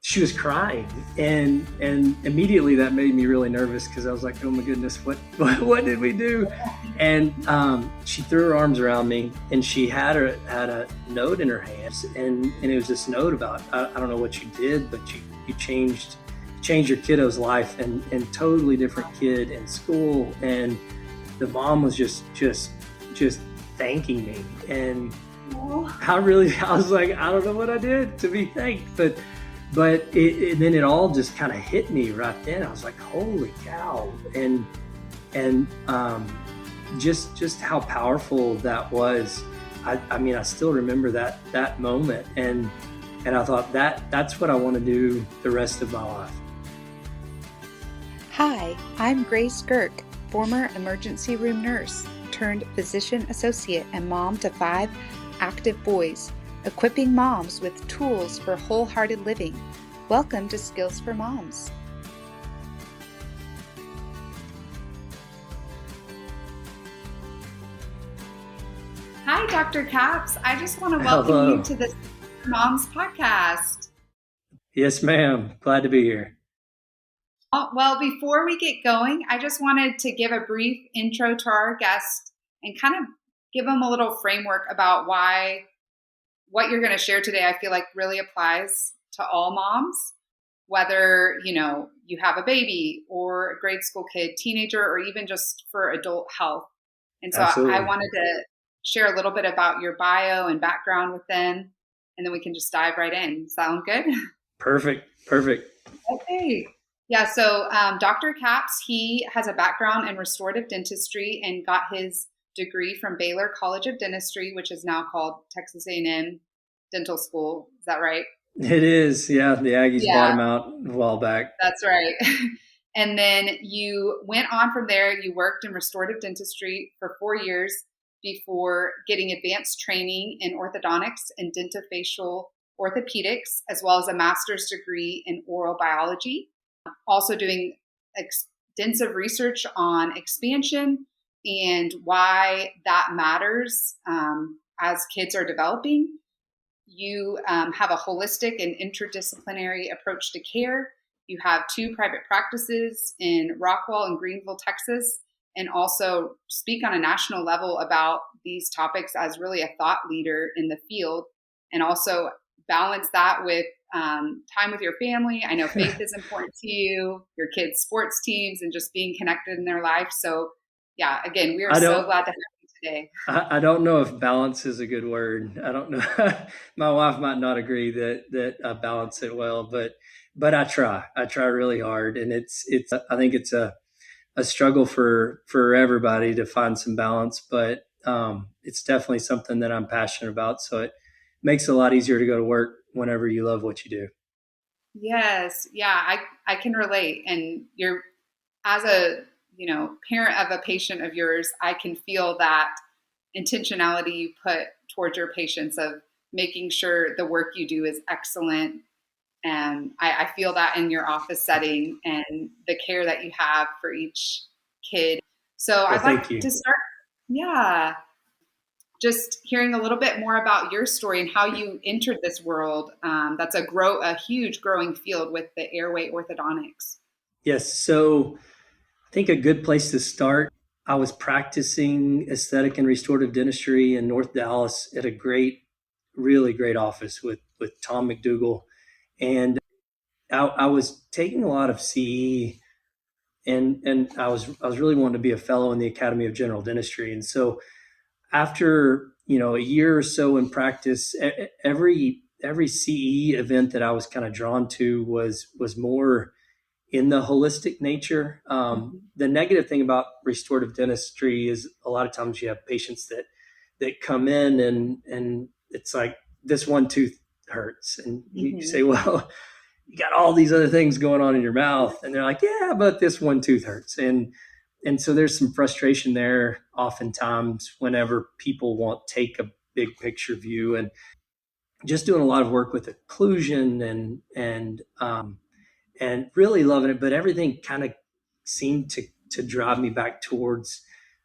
she was crying, and immediately that made me really nervous because I was like, oh my goodness, what did we do? And she threw her arms around me, and she had a note in her hands, and it was this note about I don't know what you did, but you changed your kiddo's life, and totally different kid in school. And the mom was just thanking me, and I was like, I don't know what I did to be thanked, but then it all just kind of hit me right then. I was like, holy cow. And just how powerful that was. I mean, I still remember that moment. And I thought that's what I want to do the rest of my life. Hi, I'm Grace Girk, former emergency room nurse turned physician associate and mom to 5 active boys, equipping moms with tools for wholehearted living. Welcome to Skills for Moms. Hi, Dr. Capps. I just want to welcome you to the Skills for Moms podcast. Yes, ma'am. Glad to be here. Well, before we get going, I just wanted to give a brief intro to our guest and kind of give them a little framework about what you're going to share today, I feel like really applies to all moms, whether, you have a baby or a grade school kid, teenager, or even just for adult health. And so I wanted to share a little bit about your bio and background with them, and then we can just dive right in. Sound good? Perfect. Okay. Yeah. So Dr. Capps, he has a background in restorative dentistry and got his degree from Baylor College of Dentistry, which is now called Texas A&M Dental School. Is that right? It is. Yeah. The Aggies bought him out a while back. That's right. And then you went on from there. You worked in restorative dentistry for 4 years before getting advanced training in orthodontics and dentofacial orthopedics, as well as a master's degree in oral biology. Also doing extensive research on expansion and why that matters as kids are developing. You have a holistic and interdisciplinary approach to care. You have 2 private practices in Rockwall and Greenville, Texas, and also speak on a national level about these topics as really a thought leader in the field, and also balance that with time with your family. I know faith is important to you, your kids' sports teams, and just being connected in their life. So yeah, again, we are so glad to have you today. I don't know if balance is a good word. I don't know. My wife might not agree that I balance it well, but I try really hard. And I think it's a struggle for everybody to find some balance, but it's definitely something that I'm passionate about. So it makes it a lot easier to go to work whenever you love what you do. Yes. Yeah, I can relate. And you're, as a, parent of a patient of yours, I can feel that intentionality you put towards your patients of making sure the work you do is excellent. And I feel that in your office setting and the care that you have for each kid. So I'd like to start, just hearing a little bit more about your story and how you entered this world. That's a huge growing field with the airway orthodontics. Yes. So I think a good place to start, I was practicing aesthetic and restorative dentistry in North Dallas at a really great office with Tom McDougall. And I was taking a lot of CE, and I was really wanting to be a fellow in the Academy of General Dentistry. And so after, a year or so in practice, every CE event that I was kind of drawn to was more in the holistic nature. The negative thing about restorative dentistry is a lot of times you have patients that come in and it's like this one tooth hurts, and you say, well, you got all these other things going on in your mouth, and they're like, yeah, but this one tooth hurts. And so there's some frustration there oftentimes whenever people take a big picture view, and just doing a lot of work with occlusion and really loving it. But everything kind of seemed to drive me back towards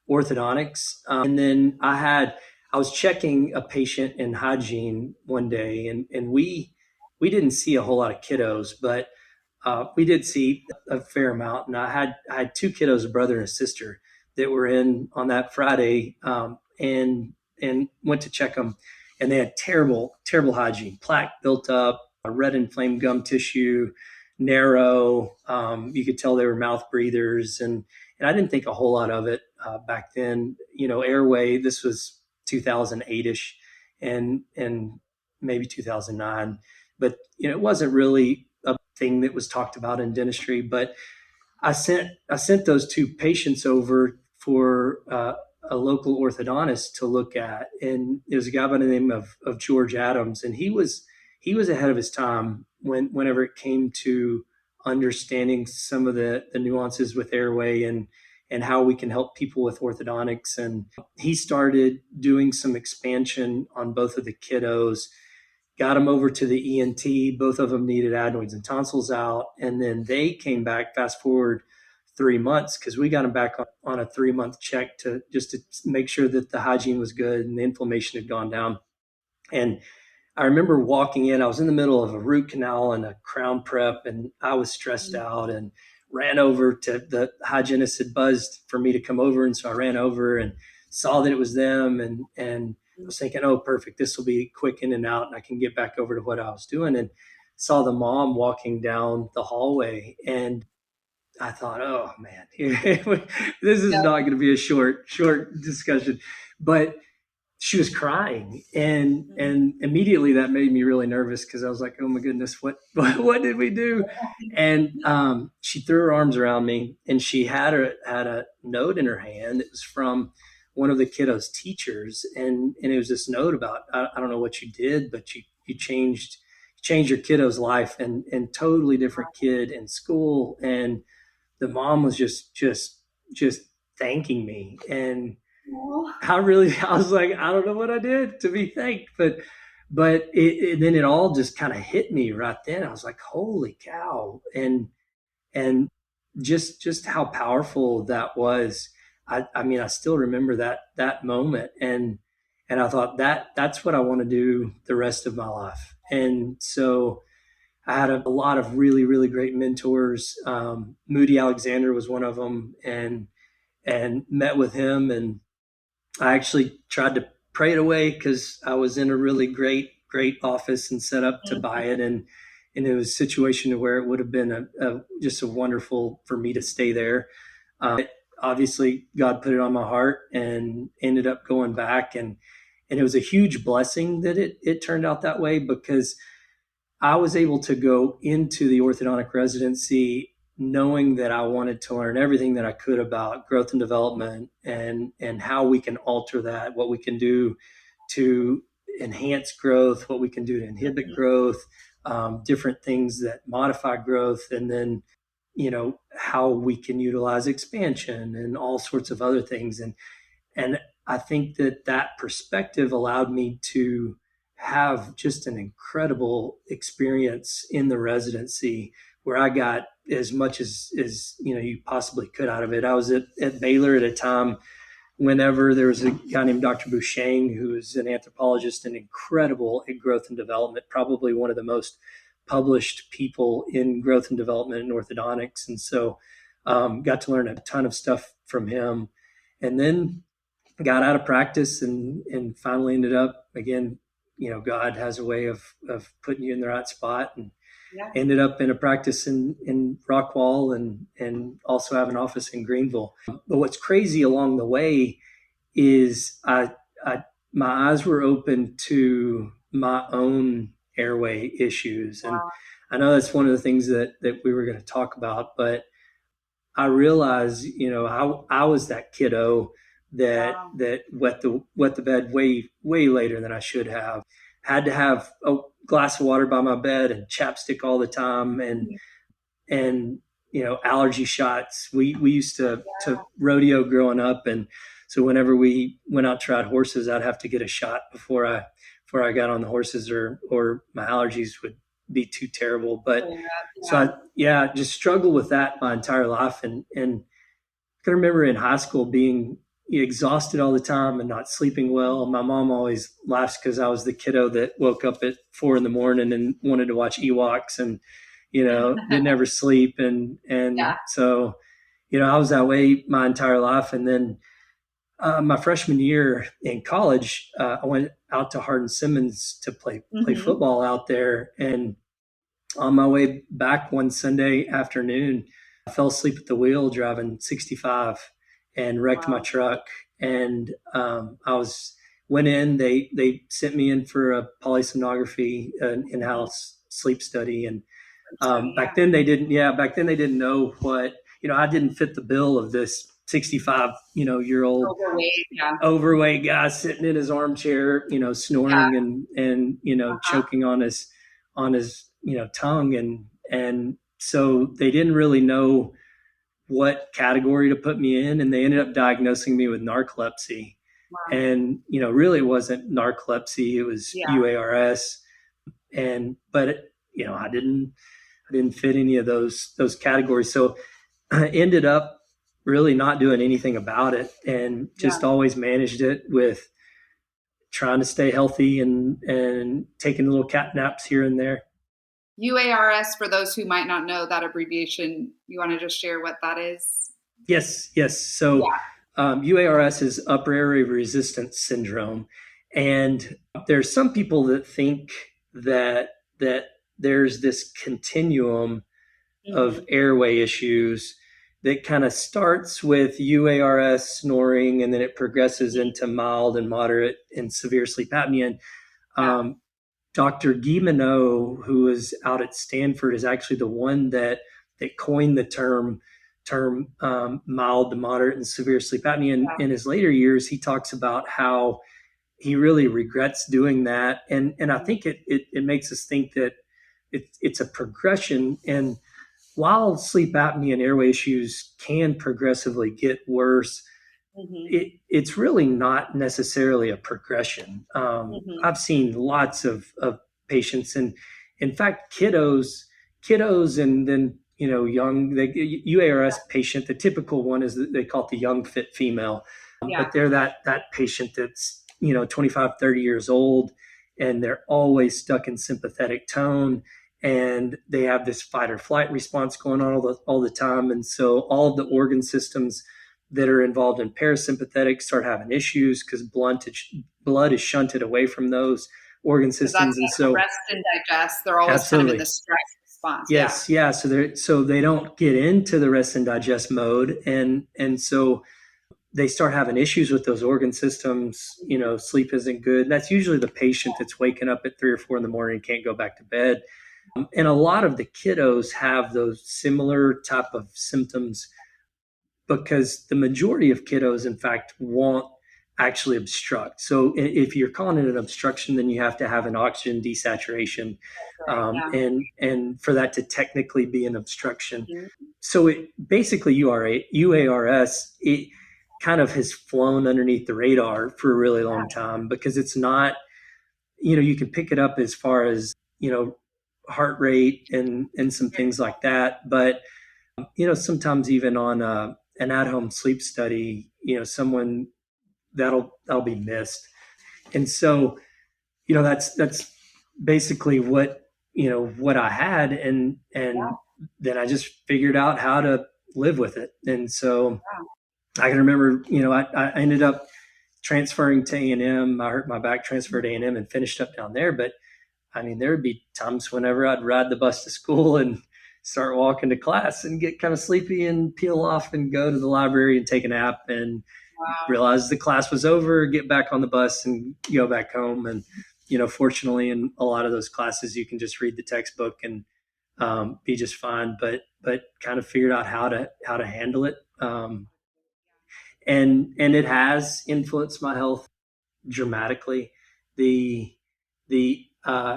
orthodontics. And then I was checking a patient in hygiene one day, and we we didn't see a whole lot of kiddos, but we did see a fair amount. And I had two kiddos, a brother and a sister, that were in on that Friday, and went to check them, and they had terrible hygiene, plaque built up, red inflamed gum tissue, narrow. You could tell they were mouth breathers, and I didn't think a whole lot of it back then. Airway. This was 2008 ish, and maybe 2009, but it wasn't really a thing that was talked about in dentistry. But I sent those two patients over for a local orthodontist to look at, and there was a guy by the name of George Adams, and he was ahead of his time whenever it came to understanding some of the nuances with airway and how we can help people with orthodontics. And he started doing some expansion on both of the kiddos, got them over to the ENT. Both of them needed adenoids and tonsils out. And then they came back, fast forward 3 months, because we got them back on a 3-month check to just to make sure that the hygiene was good and the inflammation had gone down. And I remember walking in, I was in the middle of a root canal and a crown prep, and I was stressed out and ran over to the hygienist had buzzed for me to come over. And so I ran over and saw that it was them, and I was thinking, oh, perfect. This will be quick in and out, and I can get back over to what I was doing. And saw the mom walking down the hallway, and I thought, oh man, this is not going to be a short discussion. But she was crying, and immediately that made me really nervous, because I was like, oh my goodness, what did we do? And she threw her arms around me, and she had a note in her hand. It was from one of the kiddos' teachers, and it was this note about, I don't know what you did, but you changed your kiddo's life, and totally different kid in school. And the mom was just thanking me. And I was like, I don't know what I did to be thanked, but then it all just kind of hit me right then. I was like, holy cow. And just how powerful that was. I mean, I still remember that moment. And I thought that's what I want to do the rest of my life. And so I had a lot of really, really great mentors. Moody Alexander was one of them, and met with him. And I actually tried to pray it away, because I was in a really great office and set up to buy it. And it was a situation where it would have been just a wonderful for me to stay there. Obviously, God put it on my heart, and ended up going back. And it was a huge blessing that it turned out that way, because I was able to go into the orthodontic residency knowing that I wanted to learn everything that I could about growth and development, and how we can alter that, what we can do to enhance growth, what we can do to inhibit growth, different things that modify growth, and then how we can utilize expansion and all sorts of other things. And I think that perspective allowed me to have just an incredible experience in the residency, where I got as much as you possibly could out of it. I was at Baylor at a time whenever there was a guy named Dr. Bouchang, who is an anthropologist and incredible at growth and development, probably one of the most published people in growth and development in orthodontics. And so got to learn a ton of stuff from him. And then got out of practice, and finally ended up, again, God has a way of putting you in the right spot, and ended up in a practice in Rockwall, and also have an office in Greenville. But what's crazy along the way is my eyes were open to my own airway issues. And I know that's one of the things that we were going to talk about, but I realized, I was that kiddo that wet the bed way later than I should have. Had to have a glass of water by my bed and chapstick all the time, and allergy shots. We used to rodeo growing up, and so whenever we went out to ride horses, I'd have to get a shot before I got on the horses, or my allergies would be too terrible. But so I just struggled with that my entire life, and I can remember in high school being exhausted all the time and not sleeping well. My mom always laughs because I was the kiddo that woke up at 4 a.m. and wanted to watch Ewoks and, didn't ever sleep. And Yeah. so, I was that way my entire life. And then my freshman year in college, I went out to Hardin Simmons to play Hmm. football out there. And on my way back one Sunday afternoon, I fell asleep at the wheel driving 65 and wrecked my Wow. truck. And went in. They sent me in for a polysomnography, an in-house sleep study. And Study. back Yeah. then they didn't. Yeah, back then they didn't know what. I didn't fit the bill of this 65 year old Overweight. Yeah. overweight guy sitting in his armchair, Yeah. snoring and Uh-huh. choking on his tongue, and so they didn't really know what category to put me in, and they ended up diagnosing me with narcolepsy. Wow. And really it wasn't narcolepsy, it was Yeah. UARS. And but I didn't fit any of those categories, so I ended up really not doing anything about it and Yeah. just always managed it with trying to stay healthy and taking little cat naps here and there. UARS, for those who might not know that abbreviation, you want to just share what that is? Yes. So Yeah. UARS is upper airway resistance syndrome, and there's some people that think that there's this continuum of Hmm. airway issues that kind of starts with UARS snoring, and then it progresses into mild and moderate and severe sleep apnea. And Yeah. Dr. Guy Minot, who is out at Stanford, is actually the one that coined the term mild to moderate and severe sleep apnea. And Yeah. in his later years, he talks about how he really regrets doing that, and I Mhm. think it makes us think that it's a progression. And while sleep apnea and airway issues can progressively get worse, Mhm. it's really not necessarily a progression. Mhm. I've seen lots of patients, and in fact, kiddos, and then young UARS patient. The typical one is that they call it the young fit female, Yeah. but they're that patient that's 25, 30 years old, and they're always stuck in sympathetic tone, and they have this fight or flight response going on all the time, and so all of the organ systems that are involved in parasympathetic start having issues because blood is shunted away from those organ Because that's systems. And the so rest and digest. They're always kind of in the absolutely, stress response. Yeah. yes, yeah, so they don't get into the rest and digest mode, and so they start having issues with those organ systems. Sleep isn't good, and that's usually the patient that's waking up at 3 or 4 in the morning and can't go back to bed. And a lot of the kiddos have those similar type of symptoms because the majority of kiddos, in fact, won't actually obstruct. So if you're calling it an obstruction, then you have to have an oxygen desaturation, Right. Yeah. and for that to technically be an obstruction. Mhm. So it basically UARS, it kind of has flown underneath the radar for a really long time because it's not, you can pick it up as far as heart rate and some things like that, but sometimes even on an at-home sleep study, someone that'll be missed. And so, that's basically what I had, and Yeah. then I just figured out how to live with it. And so Yeah. I can remember, I ended up transferring to A&M. I hurt my back, transferred to A&M, and finished up down there. But I mean, there would be times whenever I'd ride the bus to school and start walking to class and get kind of sleepy and peel off and go to the library and take a nap and Wow. realize the class was over, get back on the bus and go back home. And, fortunately, in a lot of those classes, you can just read the textbook and be just fine. But kind of figured out how to handle it. And it has influenced my health dramatically. The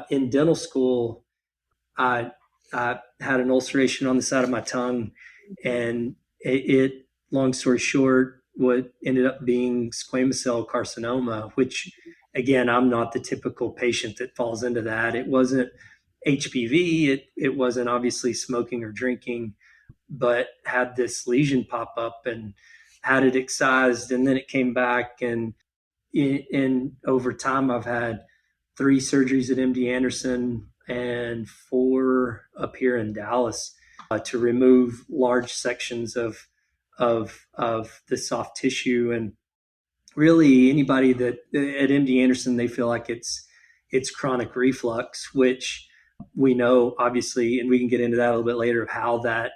in dental school, I I had an ulceration on the side of my tongue, Mhm. and it long story short, what ended up being squamous cell carcinoma, which again, I'm not the typical patient that falls into that. It wasn't HPV, it wasn't obviously smoking or drinking, but had this lesion pop up, and had it excised, and then it came back. And over time, I've had 3 surgeries at MD Anderson and 4 up here in Dallas to remove large sections of the soft tissue. And really, anybody that at MD Anderson, they feel like it's chronic reflux, which we know obviously, and we can get into that a little bit later, of how that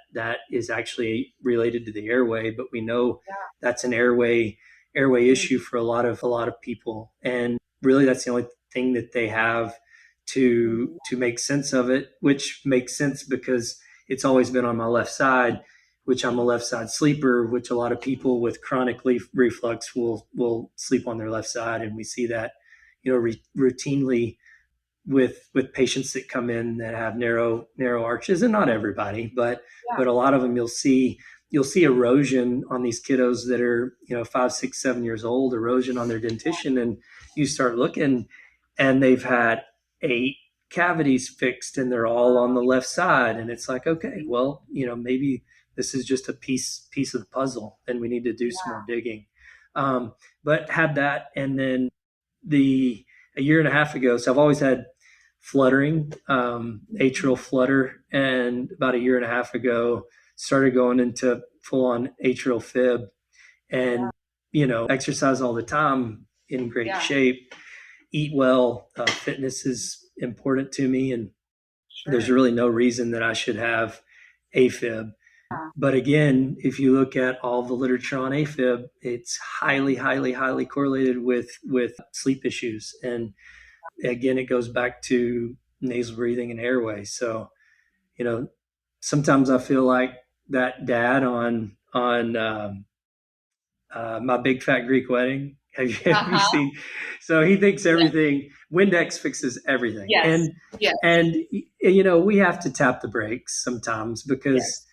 is actually related to the airway. But we know that's an airway issue for a lot of people, and really that's the only thing that they have to make sense of it, which makes sense because it's always been on my left side, which I'm a left side sleeper, which a lot of people with chronic reflux will sleep on their left side. And we see that, routinely with patients that come in that have narrow arches, and not everybody, but a lot of them. You'll see erosion on these kiddos that are 5, 6, 7 years old, erosion on their dentition, and you start looking, and they've had 8 cavities fixed, and they're all on the left side, and it's like, okay, well, maybe this is just a piece of the puzzle, and we need to do some more digging. But had that, and then a year and a half ago, so I've always had fluttering, atrial flutter, and about a year and a half ago started going into full-on atrial fib, and exercise all the time, in great shape, eat well. Fitness is important to me, and there's really no reason that I should have AFib. But again, if you look at all the literature on AFib, it's highly, highly, highly correlated with sleep issues. And again, it goes back to nasal breathing and airway. So, sometimes I feel like that dad on My Big Fat Greek Wedding. Have you seen? So he thinks everything, Windex fixes everything. Yes. And we have to tap the brakes sometimes, because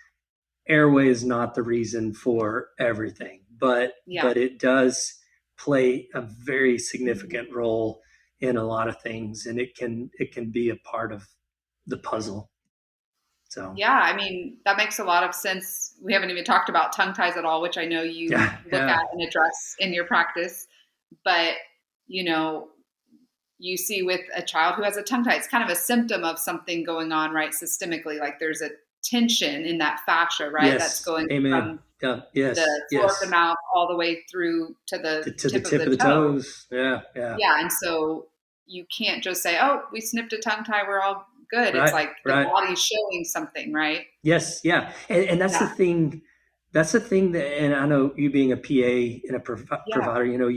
airway is not the reason for everything, but it does play a very significant role in a lot of things, and it can be a part of the puzzle. So I mean, that makes a lot of sense. We haven't even talked about tongue ties at all, which I know you look at and address in your practice. But you see with a child who has a tongue tie, it's kind of a symptom of something going on, right? Systemically, like there's a tension in that fascia, right? Yes. That's going Amen. from the floor of the mouth all the way through to the tip of the toes. Yeah. And so you can't just say, "Oh, we snipped a tongue tie, we're all good." Right, it's like the body's showing something, right? Yes, yeah, and that's the thing. That's the thing that, and I know you being a PA and a provider,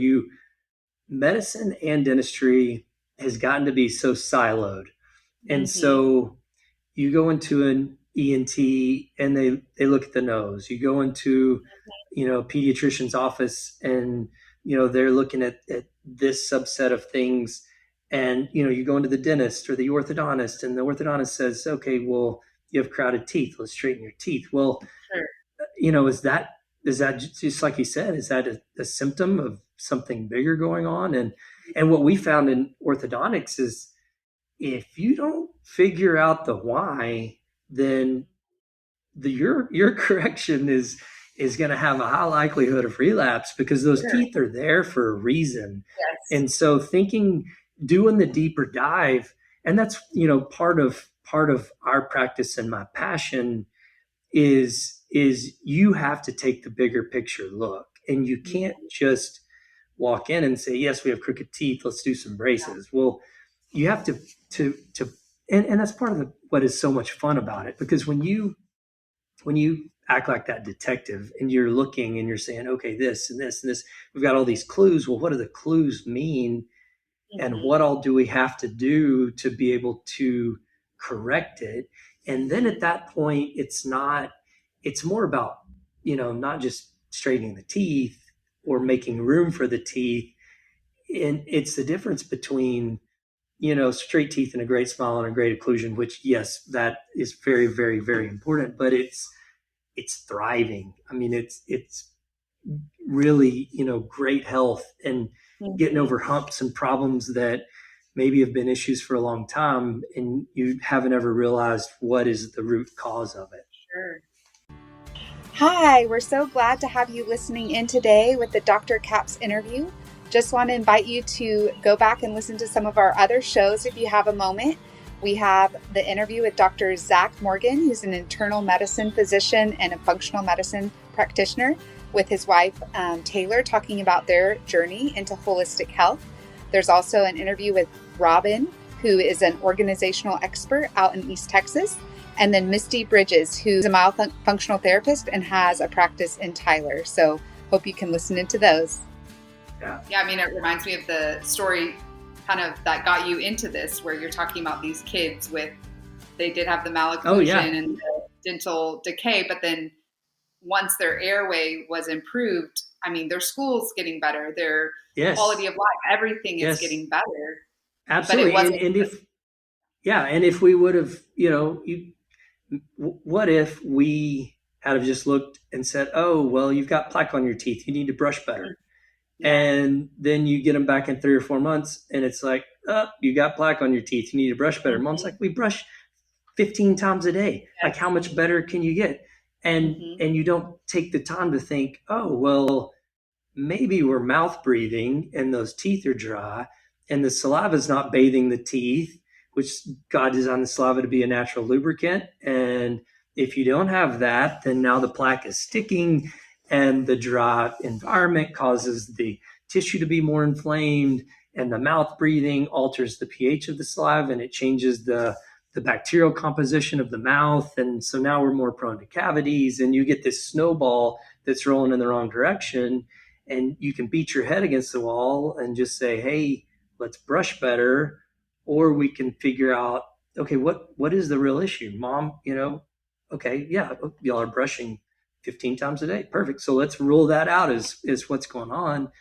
medicine and dentistry has gotten to be so siloed, and so you go into an ENT and they look at the nose. You go into a pediatrician's office, and they're looking at this subset of things. And you go into the dentist or the orthodontist, and the orthodontist says, okay, well, you have crowded teeth, let's straighten your teeth. Well, is that just like you said, is that a symptom of something bigger going on? And what we found in orthodontics is, if you don't figure out the why, then your correction is going to have a high likelihood of relapse, because those teeth are there for a reason. And so doing the deeper dive, and that's part of our practice, and my passion is you have to take the bigger picture look, and you can't just walk in and say, yes, we have crooked teeth, let's do some braces. Well, you have to and that's part of what is so much fun about it, because when you act like that detective, and you're looking and you're saying, okay, this and this and this, we've got all these clues. Well, what do the clues mean? And what all do we have to do to be able to correct it? And then at that point, it's more about, not just straightening the teeth or making room for the teeth. And it's the difference between, straight teeth and a great smile and a great occlusion, which, yes, that is very, very, very important, but it's thriving. I mean, it's really, great health, and getting over humps and problems that maybe have been issues for a long time, and you haven't ever realized what is the root cause of it. Sure. Hi, we're so glad to have you listening in today with the Dr. Caps interview. Just want to invite you to go back and listen to some of our other shows if you have a moment. We have the interview with Dr. Zach Morgan, who's an internal medicine physician and a functional medicine practitioner, with his wife Taylor, talking about their journey into holistic health. There's also an interview with Robin, who is an organizational expert out in East Texas. And then Misty Bridges, who's a myofunctional therapist and has a practice in Tyler. So hope you can listen into those. Yeah, I mean, it reminds me of the story kind of that got you into this, where you're talking about these kids they did have the malocclusion and the dental decay, but then once their airway was improved, I mean, their school's getting better, their quality of life, everything is getting better. Absolutely. And if we would have, what if we had have just looked and said, oh, well, you've got plaque on your teeth, you need to brush better. And then you get them back in 3 or 4 months and it's like, oh, you got plaque on your teeth, you need to brush better. Mom's like, we brush 15 times a day. Like, how much better can you get? And you don't take the time to think, oh, well, maybe we're mouth breathing and those teeth are dry and the saliva is not bathing the teeth, which God designed the saliva to be a natural lubricant. And if you don't have that, then now the plaque is sticking and the dry environment causes the tissue to be more inflamed, and the mouth breathing alters the pH of the saliva and it changes the bacterial composition of the mouth. And so now we're more prone to cavities, and you get this snowball that's rolling in the wrong direction. And you can beat your head against the wall and just say, hey, let's brush better. Or we can figure out, okay, what is the real issue? Mom, okay, yeah, y'all are brushing 15 times a day. Perfect. So let's rule that out as what's going on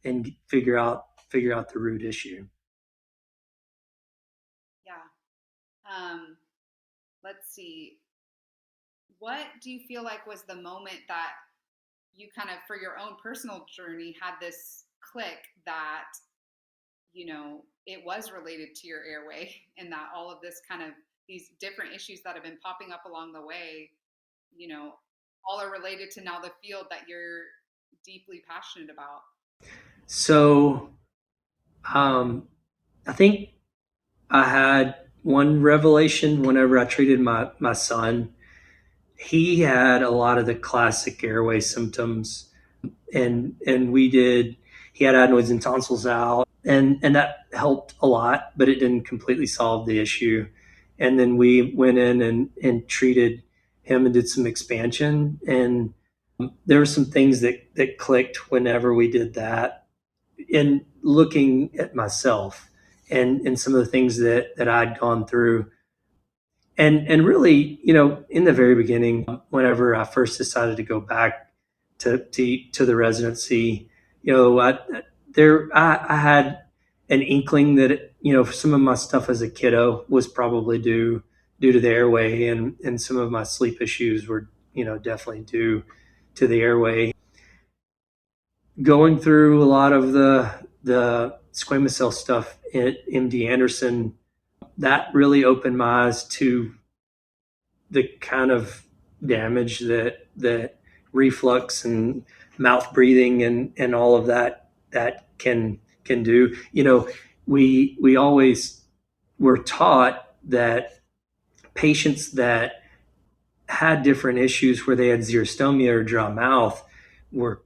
and figure out the root issue. Yeah. Let's see. What do you feel like was the moment that you kind of, for your own personal journey, had this click that, it was related to your airway, and that all of this kind of, these different issues that have been popping up along the way, all are related to now the field that you're deeply passionate about? So, I think I had one revelation whenever I treated my son. He had a lot of the classic airway symptoms, and he had adenoids and tonsils out, and that helped a lot, but it didn't completely solve the issue. And then we went in and treated him and did some expansion, and there were some things that clicked whenever we did that. In looking at myself and some of the things that I'd gone through, and really, in the very beginning, whenever I first decided to go back to the residency, I had an inkling that some of my stuff as a kiddo was probably due to the airway, and some of my sleep issues were definitely due to the airway. Going through a lot of the squamous cell stuff at MD Anderson, that really opened my eyes to the kind of damage that reflux and mouth breathing and all of that can do. We always were taught that patients that had different issues where they had xerostomia or dry mouth were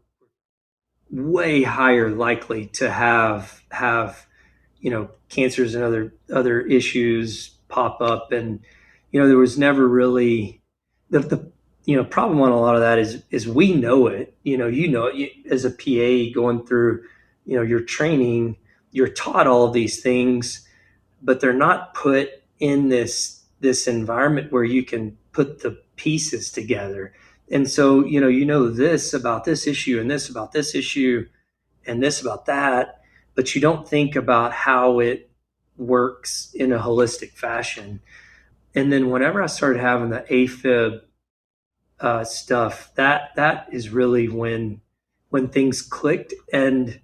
way higher likely to have cancers and other issues pop up. And there was never really the problem on a lot of that is we know it. As a PA going through your training, you're taught all of these things, but they're not put in this environment where you can put the pieces together. And so this about this issue and this about this issue and this about that, but you don't think about how it works in a holistic fashion. And then whenever I started having the AFib stuff, that is really when things clicked. And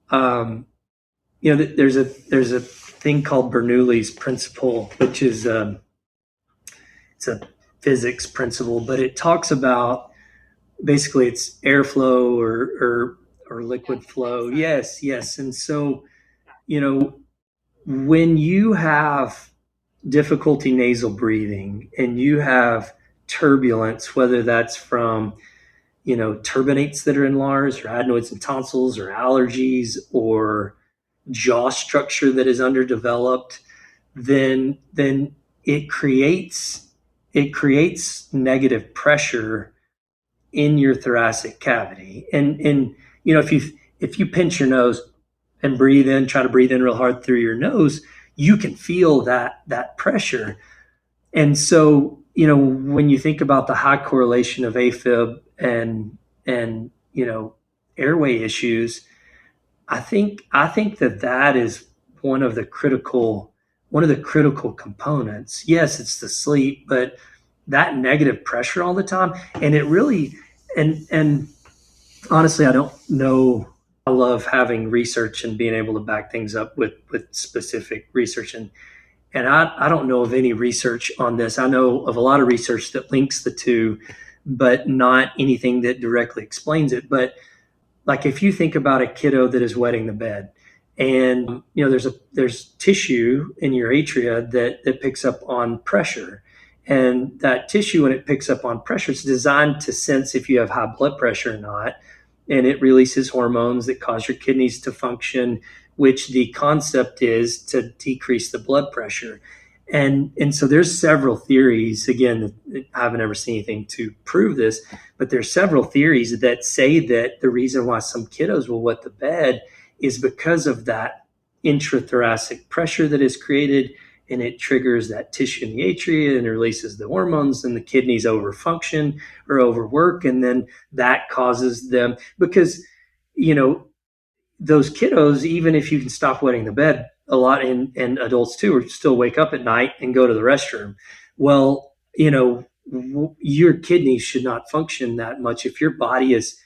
there's a thing called Bernoulli's principle, which is it's a physics principle, but it talks about basically it's airflow or liquid Yes, flow. sorry. Yes, yes. And so, you know, when you have difficulty nasal breathing and you have turbulence, whether that's from, turbinates that are in Lars or adenoids and tonsils or allergies or jaw structure that is underdeveloped, then it creates negative pressure in your thoracic cavity. And if you pinch your nose and breathe in, try to breathe in real hard through your nose, you can feel that pressure. And so, when you think about the high correlation of AFib and airway issues, I think that is one of the critical one of the critical components. Yes, it's the sleep, but that negative pressure all the time, and it really and honestly, I don't know. I love having research and being able to back things up with specific research, and I don't know of any research on this. I know of a lot of research that links the two, but not anything that directly explains it. But like if you think about a kiddo that is wetting the bed, and there's tissue in your atria that picks up on pressure, and that tissue, when it picks up on pressure, it's designed to sense if you have high blood pressure or not, and it releases hormones that cause your kidneys to function, which the concept is to decrease the blood pressure. And so there's several theories. Again, I haven't ever seen anything to prove this, but there's several theories that say that the reason why some kiddos will wet the bed is because of that intrathoracic pressure that is created, and it triggers that tissue in the atria and releases the hormones, and the kidneys overfunction or overwork, and then that causes them, because you know those kiddos, even if you can stop wetting the bed, a lot, and adults too, are still wake up at night and go to the restroom. Well, your kidneys should not function that much if your body is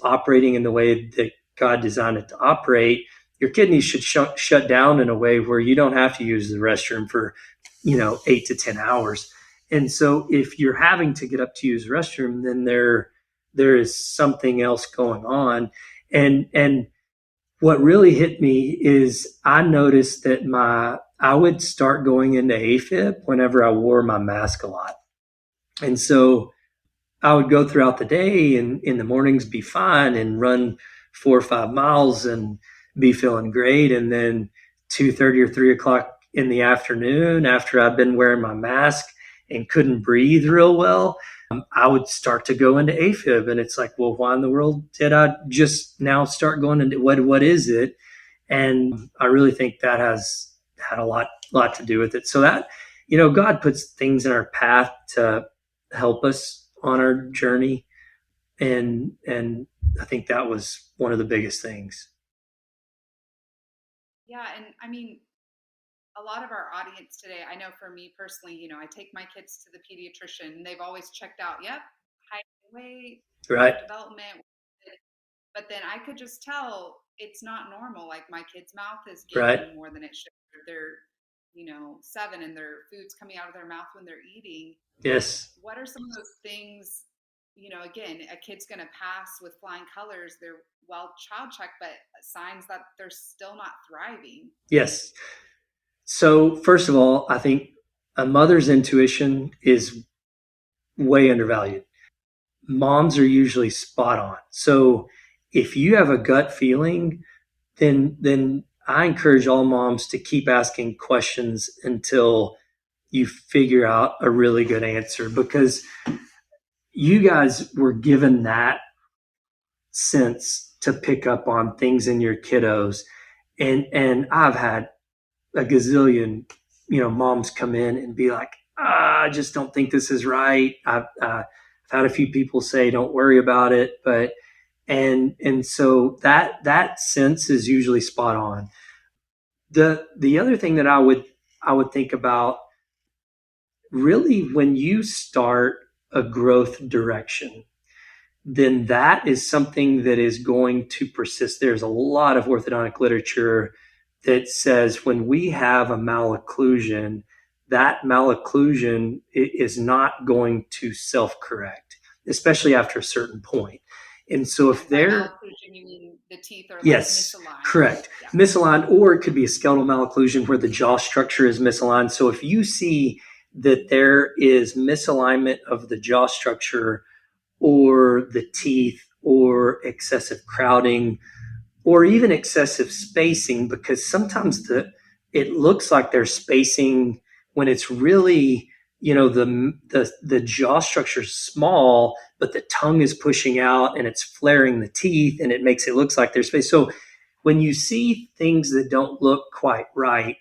operating in the way that God designed it to operate. Your kidneys should shut down in a way where you don't have to use the restroom for 8 to 10 hours. And so if you're having to get up to use the restroom, then there is something else going on. And what really hit me is I noticed that I would start going into AFib whenever I wore my mask a lot. And so I would go throughout the day and in the mornings be fine and run 4 or 5 miles and be feeling great. And then 2:30 or 3 o'clock in the afternoon, after I've been wearing my mask and couldn't breathe real well, I would start to go into AFib. And it's like, well, why in the world did I just now start going into what is it? And I really think that has had a lot to do with it. So that, God puts things in our path to help us on our journey. And I think that was one of the biggest things. Yeah, and I mean, a lot of our audience today, I know for me personally, I take my kids to the pediatrician and they've always checked out, yep, height and weight, Right. development. But then I could just tell it's not normal. Like my kid's mouth is Right. gaping more than it should. They're, 7 and their food's coming out of their mouth when they're eating. Yes. What are some of those things? Again, a kid's going to pass with flying colors. They're well child checked, but signs that they're still not thriving. Yes. So first of all, I think a mother's intuition is way undervalued. Moms are usually spot on. So if you have a gut feeling, then I encourage all moms to keep asking questions until you figure out a really good answer, because you guys were given that sense to pick up on things in your kiddos. And I've had a gazillion, moms come in and be like, I just don't think this is right. I've had a few people say, don't worry about it. And so that sense is usually spot on. The other thing that I would think about, really, when you start a growth direction, then that is something that is going to persist. There's a lot of orthodontic literature that says when we have a malocclusion, that malocclusion is not going to self-correct. especially after a certain point. And so if By they're, malocclusion, you mean the teeth are like yes, misaligned. correct, Yeah. misaligned, or it could be a skeletal malocclusion where the jaw structure is misaligned. So if you see that there is misalignment of the jaw structure or the teeth or excessive crowding or even excessive spacing, because sometimes it looks like they're spacing when it's really, the jaw structure is small, but the tongue is pushing out and it's flaring the teeth, and it makes it looks like there's space. So when you see things that don't look quite right,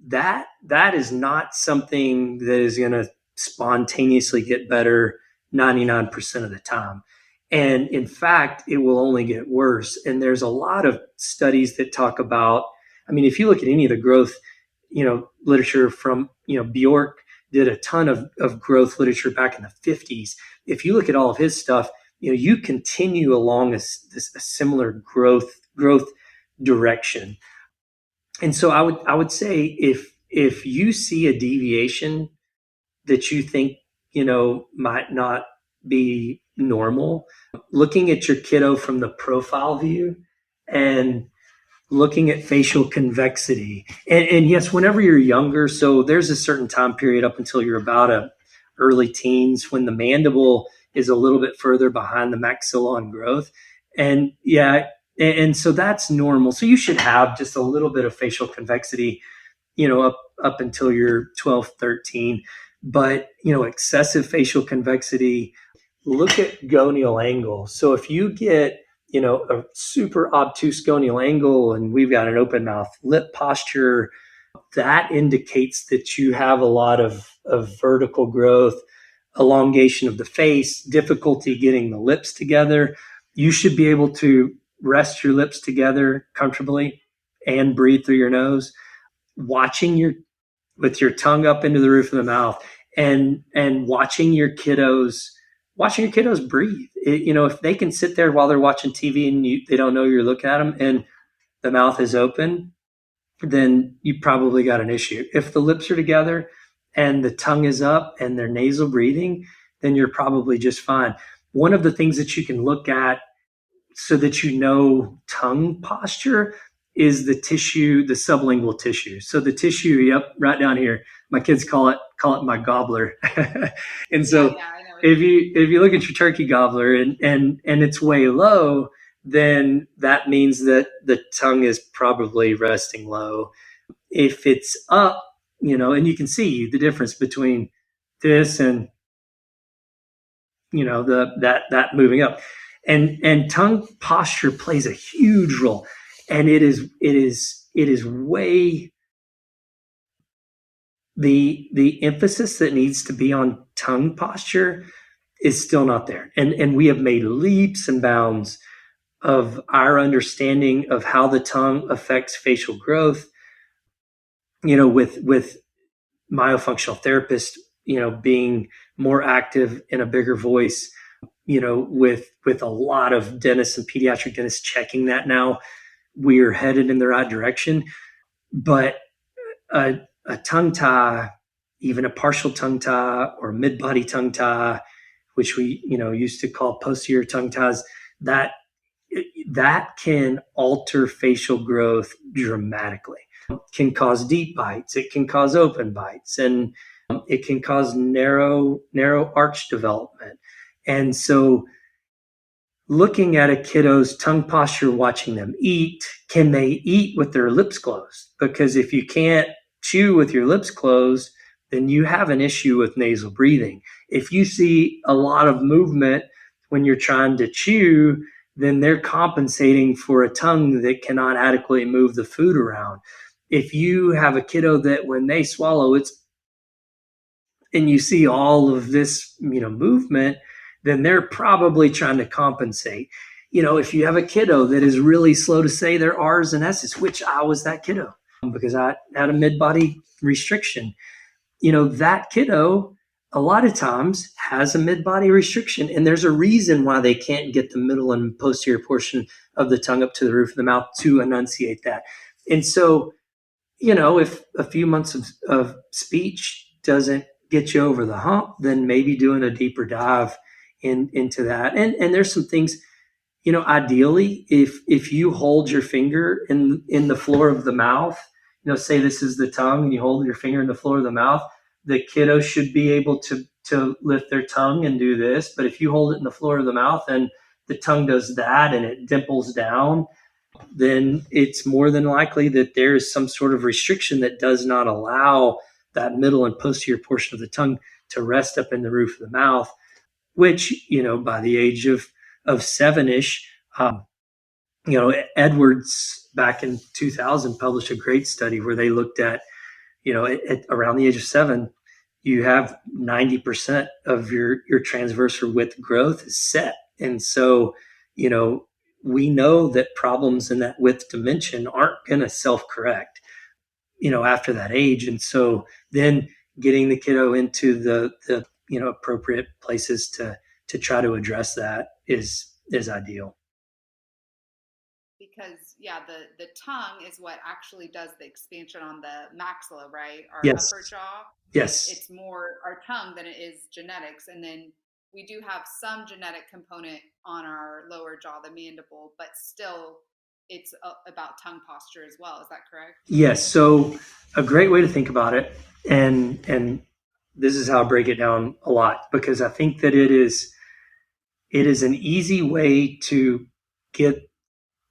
that is not something that is going to spontaneously get better 99% of the time. And in fact, it will only get worse. And there's a lot of studies that talk about, I mean, if you look at any of the growth, literature from, Bjork did a ton of growth literature back in the 50s. If you look at all of his stuff, you continue along a similar growth direction. And so I would say if you see a deviation that you think, might not be normal, looking at your kiddo from the profile view and looking at facial convexity. And yes, whenever you're younger, so there's a certain time period up until you're about early teens when the mandible is a little bit further behind the maxilla on growth. And yeah, and so that's normal. So you should have just a little bit of facial convexity, up until you're 12, 13. But, excessive facial convexity, look at gonial angle. So if you get, a super obtuse gonial angle and we've got an open mouth lip posture, that indicates that you have a lot of vertical growth, elongation of the face, difficulty getting the lips together. You should be able to rest your lips together comfortably and breathe through your nose, watching with your tongue up into the roof of the mouth, and watching your kiddos breathe. If they can sit there while they're watching TV and they don't know you're looking at them and the mouth is open, then you probably got an issue. If the lips are together and the tongue is up and they're nasal breathing, then you're probably just fine. One of the things that you can look at so that tongue posture is the tissue, the sublingual tissue. So the tissue, yep, right down here. My kids call it my gobbler. And so Yeah, I know. if you look at your turkey gobbler and it's way low, then that means that the tongue is probably resting low. If it's up, and you can see the difference between this and that moving up, and tongue posture plays a huge role, and it is way the emphasis that needs to be on tongue posture is still not there, and we have made leaps and bounds of our understanding of how the tongue affects facial growth, with myofunctional therapists, being more active in a bigger voice, with a lot of dentists and pediatric dentists checking that now. We are headed in the right direction. But a tongue tie, even a partial tongue tie or mid-body tongue tie, which we, used to call posterior tongue ties, that can alter facial growth dramatically. It can cause deep bites. It can cause open bites, and it can cause narrow arch development. And so looking at a kiddo's tongue posture, watching them eat, can they eat with their lips closed? Because if you can't chew with your lips closed, then you have an issue with nasal breathing. If you see a lot of movement when you're trying to chew, then they're compensating for a tongue that cannot adequately move the food around. If you have a kiddo that when they swallow, and you see all of this, movement, then they're probably trying to compensate. If you have a kiddo that is really slow to say their R's and S's, which I was that kiddo because I had a mid-body restriction, that kiddo a lot of times has a mid-body restriction, and there's a reason why they can't get the middle and posterior portion of the tongue up to the roof of the mouth to enunciate that. And so, if a few months of speech doesn't get you over the hump, then maybe doing a deeper dive into that. And there's some things, ideally, if you hold your finger in the floor of the mouth, say this is the tongue, and you hold your finger in the floor of the mouth, the kiddo should be able to lift their tongue and do this. But if you hold it in the floor of the mouth and the tongue does that and it dimples down, then it's more than likely that there is some sort of restriction that does not allow that middle and posterior portion of the tongue to rest up in the roof of the mouth, which, by the age of seven-ish, Edwards back in 2000 published a great study where they looked at, at around the age of 7, you have 90% of your transversal width growth is set. And so, we know that problems in that width dimension aren't going to self-correct, after that age. And so then getting the kiddo into the appropriate places to try to address that is ideal. Because the tongue is what actually does the expansion on the maxilla, right? Our Yes. upper jaw. Yes. It's more our tongue than it is genetics. And then we do have some genetic component on our lower jaw, the mandible, but still it's about tongue posture as well. Is that correct? Yes. So a great way to think about it, and this is how I break it down a lot, because I think that it is an easy way to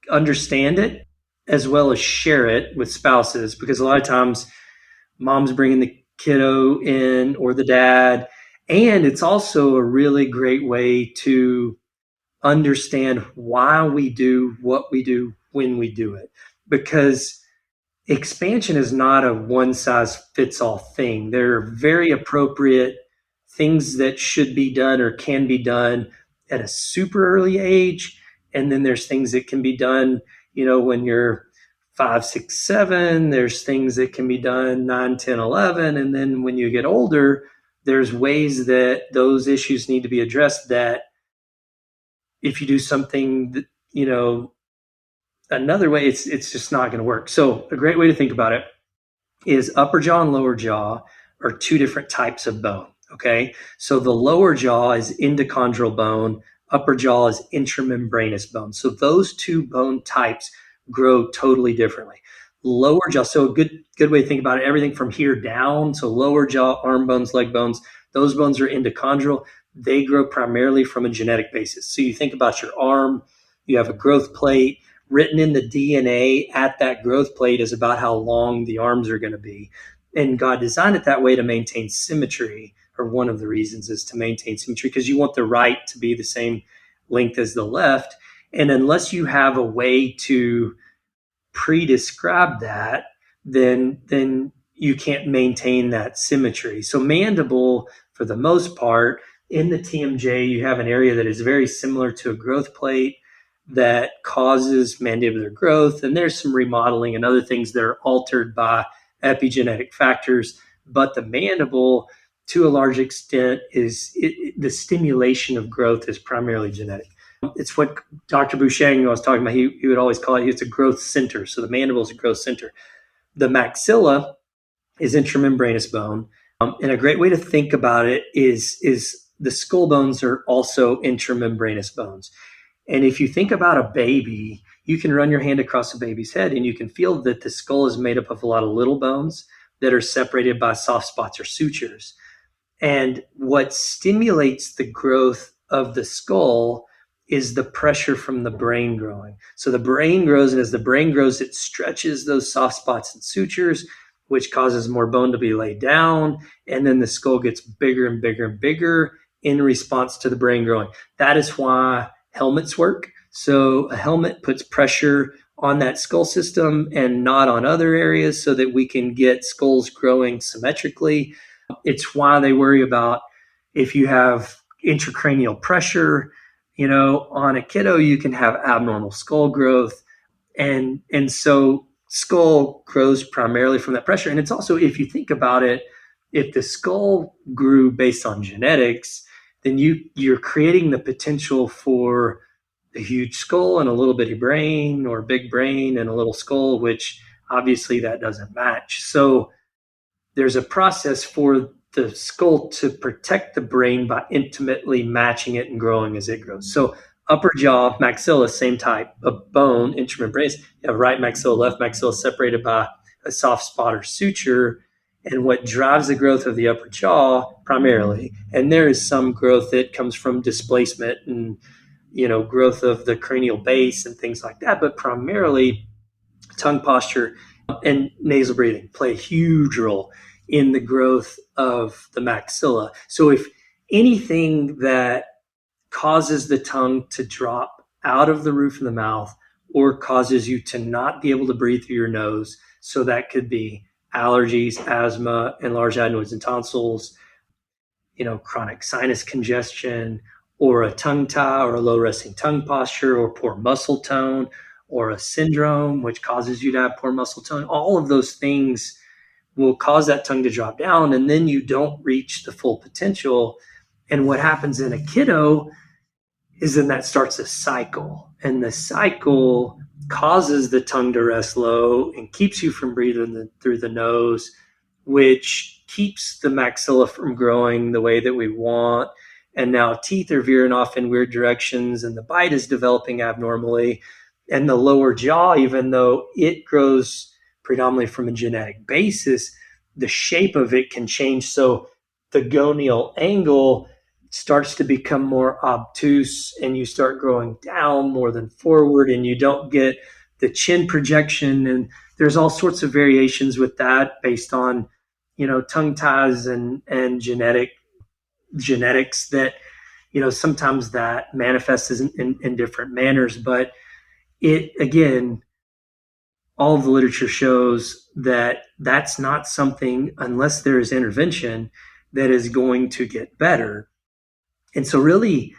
understand it as well as share it with spouses, because a lot of times mom's bringing the kiddo in or the dad, and it's also a really great way to understand why we do what we do when we do it, because expansion is not a one size fits all thing. There are very appropriate things that should be done or can be done at a super early age. And then there's things that can be done, when you're 5, 6, 7. There's things that can be done 9, 10, 11. And then when you get older, there's ways that those issues need to be addressed that if you do something that, another way, it's just not going to work. So a great way to think about it is upper jaw and lower jaw are two different types of bone. Okay. So the lower jaw is endochondral bone. Upper jaw is intramembranous bone. So those two bone types grow totally differently. Lower jaw, so a good way to think about it, everything from here down. So lower jaw, arm bones, leg bones, those bones are endochondral. They grow primarily from a genetic basis. So you think about your arm, you have a growth plate. Written in the DNA at that growth plate is about how long the arms are going to be. And God designed it that way to maintain symmetry, or one of the reasons is to maintain symmetry, because you want the right to be the same length as the left. And unless you have a way to pre-describe that, then you can't maintain that symmetry. So mandible, for the most part, in the TMJ, you have an area that is very similar to a growth plate that causes mandibular growth. And there's some remodeling and other things that are altered by epigenetic factors. But the mandible, to a large extent, the stimulation of growth is primarily genetic. It's what Dr. Bouchang was talking about. He would always call it's a growth center. So the mandible is a growth center. The maxilla is intramembranous bone. And a great way to think about it is the skull bones are also intramembranous bones. And if you think about a baby, you can run your hand across a baby's head and you can feel that the skull is made up of a lot of little bones that are separated by soft spots or sutures. And what stimulates the growth of the skull is the pressure from the brain growing. So the brain grows, and as the brain grows, it stretches those soft spots and sutures, which causes more bone to be laid down. And then the skull gets bigger and bigger and bigger in response to the brain growing. That is why helmets work. So a helmet puts pressure on that skull system and not on other areas so that we can get skulls growing symmetrically. It's why they worry about if you have intracranial pressure, on a kiddo, you can have abnormal skull growth. And so skull grows primarily from that pressure. And it's also, if you think about it, if the skull grew based on genetics, then you're creating the potential for a huge skull and a little bitty brain, or a big brain and a little skull, which obviously that doesn't match. So there's a process for the skull to protect the brain by intimately matching it and growing as it grows. So upper jaw, maxilla, same type of bone, intramembranous. You have right maxilla, left maxilla separated by a soft spot or suture. And what drives the growth of the upper jaw primarily, and there is some growth that comes from displacement and growth of the cranial base and things like that, but primarily tongue posture and nasal breathing play a huge role in the growth of the maxilla. So if anything that causes the tongue to drop out of the roof of the mouth or causes you to not be able to breathe through your nose, so that could be allergies, asthma, enlarged adenoids and tonsils, chronic sinus congestion, or a tongue tie or a low resting tongue posture, or poor muscle tone, or a syndrome which causes you to have poor muscle tone. All of those things will cause that tongue to drop down, and then you don't reach the full potential. And what happens in a kiddo is then that starts a cycle, and the cycle causes the tongue to rest low and keeps you from breathing through the nose, which keeps the maxilla from growing the way that we want. And now teeth are veering off in weird directions, and the bite is developing abnormally. And the lower jaw, even though it grows predominantly from a genetic basis, the shape of it can change. So the gonial angle starts to become more obtuse, and you start growing down more than forward, and you don't get the chin projection. And there's all sorts of variations with that based on, tongue ties and genetics that, sometimes that manifests in different manners. But it, again, all of the literature shows that that's not something, unless there is intervention, that is going to get better. And so really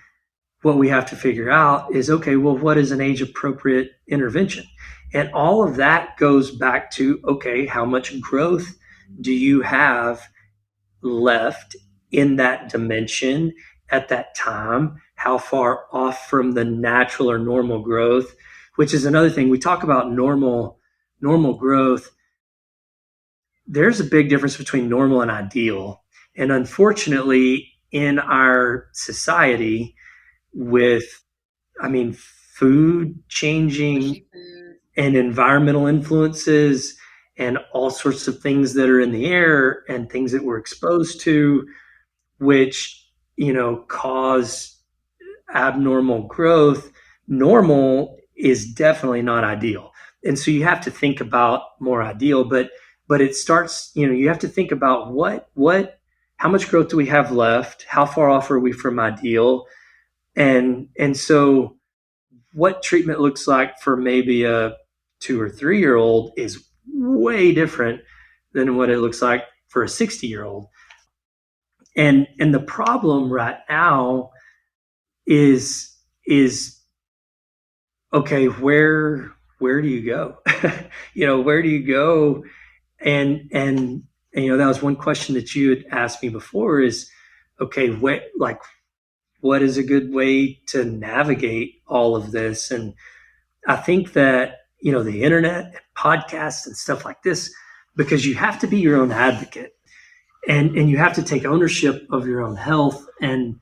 what we have to figure out is, okay, well, what is an age appropriate intervention? And all of that goes back to, okay, how much growth do you have left in that dimension at that time? How far off from the natural or normal growth, which is another thing. We talk about normal growth. There's a big difference between normal and ideal. And unfortunately, in our society, with, food changing and environmental influences and all sorts of things that are in the air and things that we're exposed to, which, cause abnormal growth, normal is definitely not ideal. And so you have to think about more ideal, but it starts, you have to think about how much growth do we have left? How far off are we from ideal? And so what treatment looks like for maybe a 2 or 3-year-old is way different than what it looks like for a 60-year-old. And the problem right now is okay, where do you go? Where do you go? And that was one question that you had asked me before is, okay, what is a good way to navigate all of this? And I think that, the internet and podcasts and stuff like this, because you have to be your own advocate, and you have to take ownership of your own health, and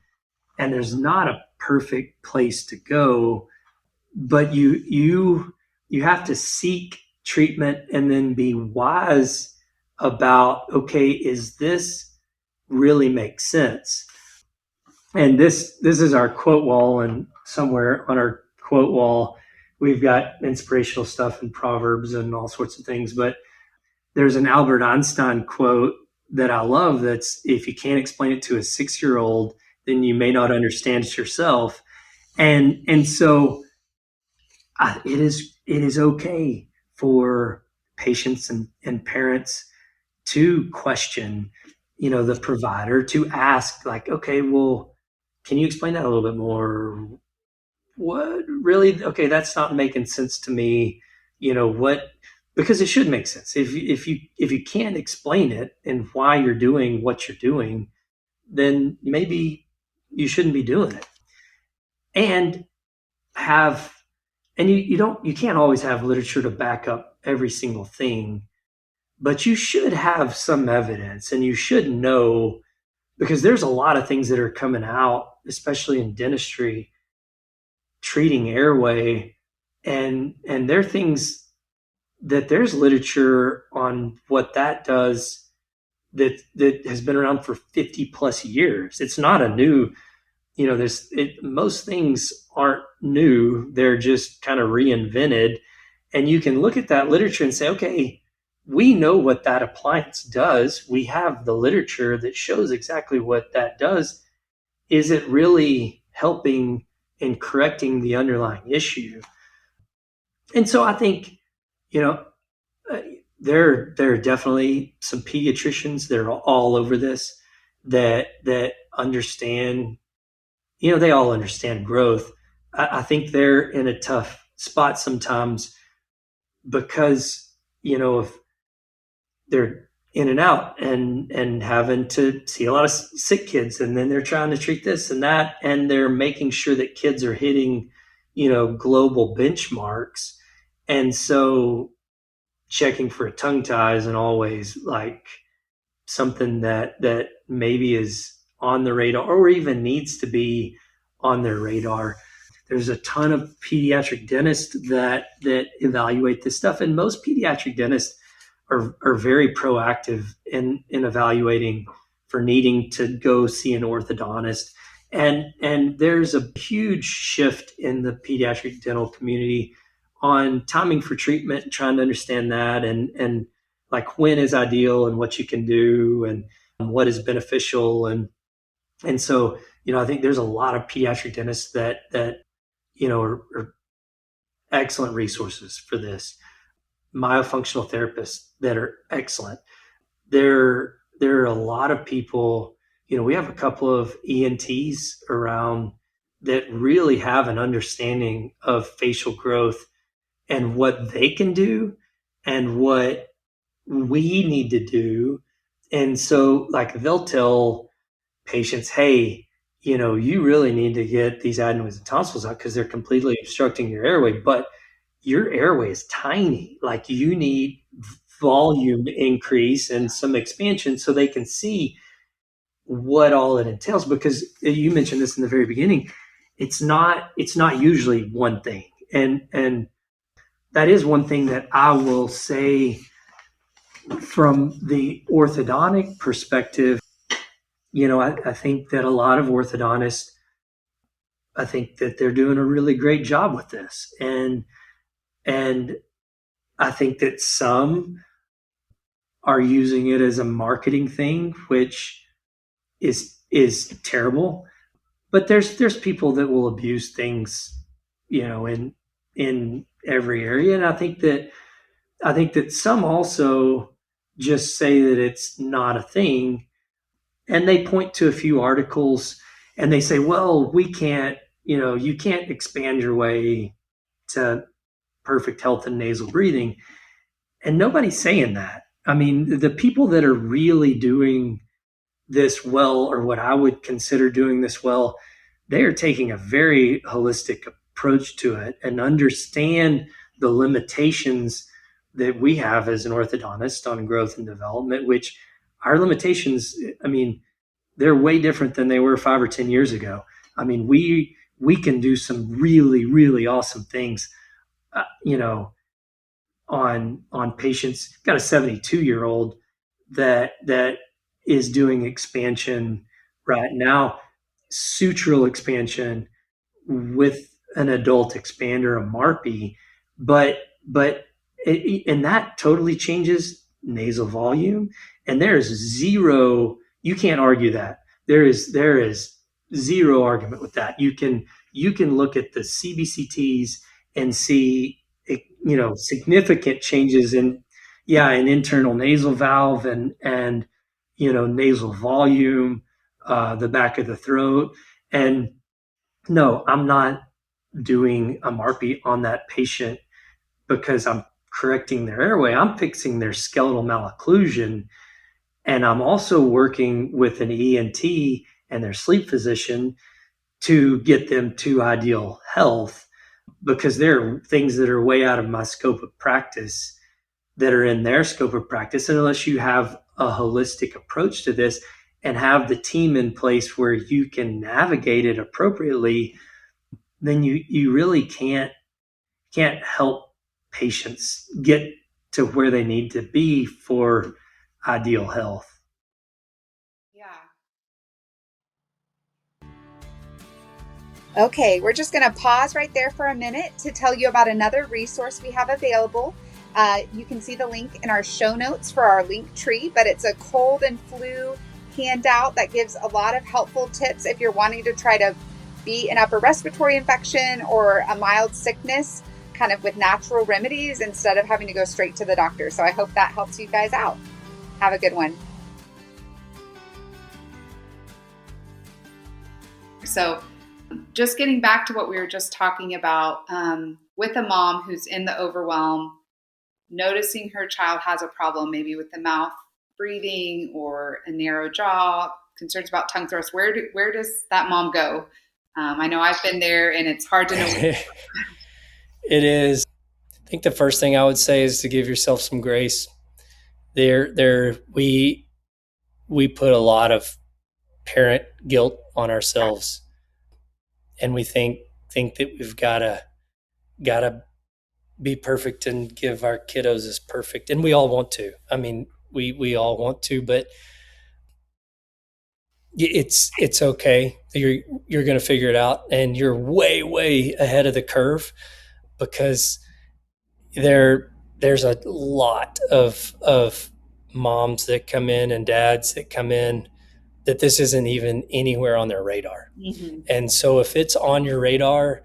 there's not a perfect place to go, but you have to seek treatment and then be wise about, okay, is this really make sense? And this is our quote wall, and somewhere on our quote wall we've got inspirational stuff and proverbs and all sorts of things, but there's an Albert Einstein quote that I love, that's, if you can't explain it to a 6-year-old, then you may not understand it yourself. And so it is okay for patients and parents to question, the provider, to ask, like, okay, well, can you explain that a little bit more? What really? Okay, that's not making sense to me. What? Because it should make sense. If you can't explain it and why you're doing what you're doing, then maybe you shouldn't be doing it. And you can't always have literature to back up every single thing, but you should have some evidence and you should know, because there's a lot of things that are coming out, especially in dentistry, treating airway, and there are things that there's literature on what that does that has been around for 50 plus years. It's not a new, most things aren't new. They're just kind of reinvented. And you can look at that literature and say, okay, we know what that appliance does. We have the literature that shows exactly what that does. Is it really helping in correcting the underlying issue? And so I think, you know, uh, there are definitely some pediatricians that are all over this, that understand, they all understand growth. I think they're in a tough spot sometimes because, if they're in and out and having to see a lot of sick kids, and then they're trying to treat this and that, and they're making sure that kids are hitting, global benchmarks. And so checking for a tongue tie isn't always like something that maybe is on the radar or even needs to be on their radar. There's a ton of pediatric dentists that evaluate this stuff, and most pediatric dentists are very proactive in evaluating for needing to go see an orthodontist. And there's a huge shift in the pediatric dental community on timing for treatment, trying to understand that, and like when is ideal and what you can do and what is beneficial. And so, I think there's a lot of pediatric dentists that are excellent resources for this. Myofunctional therapists that are excellent. There are a lot of people, we have a couple of ENTs around that really have an understanding of facial growth and what they can do and what we need to do. And so, like, they'll tell patients, hey, you really need to get these adenoids and tonsils out because they're completely obstructing your airway, but your airway is tiny. Like, you need volume increase and some expansion so they can see what all it entails. Because you mentioned this in the very beginning, it's not usually one thing. And that is one thing that I will say from the orthodontic perspective. I think that a lot of orthodontists, I think that they're doing a really great job with this. And I think that some are using it as a marketing thing, which is terrible. But there's people that will abuse things, in every area. And I think that some also just say that it's not a thing, and they point to a few articles and they say, well, we can't, you can't expand your way to perfect health and nasal breathing. And nobody's saying that. I mean, the people that are really doing this well, or what I would consider doing this well, they are taking a very holistic approach to it and understand the limitations that we have as an orthodontist on growth and development, which our limitations, I mean, they're way different than they were 5 or 10 years ago. I mean, we can do some really, really awesome things, uh, you know, on patients. Got a 72-year-old that is doing expansion right now, sutural expansion with an adult expander, a MARPI, but and that totally changes nasal volume. And there is zero, you can't argue that. There is zero argument with that. You can look at the CBCTs and see, significant changes in internal nasal valve and nasal volume, the back of the throat. And no, I'm not doing a MARPI on that patient because I'm correcting their airway. I'm fixing their skeletal malocclusion. And I'm also working with an ENT and their sleep physician to get them to ideal health, because there are things that are way out of my scope of practice that are in their scope of practice, and unless you have a holistic approach to this and have the team in place where you can navigate it appropriately, then you really can't help patients get to where they need to be for ideal health. Yeah. Okay, we're just going to pause right there for a minute to tell you about another resource we have available. You can see the link in our show notes for our link tree, but it's a cold and flu handout that gives a lot of helpful tips if you're wanting to try to beat an upper respiratory infection or a mild sickness kind of with natural remedies instead of having to go straight to the doctor. So I hope that helps you guys out. Have a good one. So just getting back to what we were just talking about, with a mom who's in the overwhelm, noticing her child has a problem, maybe with the mouth breathing or a narrow jaw, concerns about tongue thrust, where does that mom go? I know I've been there, and it's hard to know. It is. I think the first thing I would say is to give yourself some grace. We put a lot of parent guilt on ourselves, and we think that we've gotta be perfect and give our kiddos as perfect, and we all want to. I mean, we all want to, but it's okay. You're going to figure it out, and you're way ahead of the curve, because there's a lot of moms that come in and dads that come in that this isn't even anywhere on their radar. Mm-hmm. And so if it's on your radar,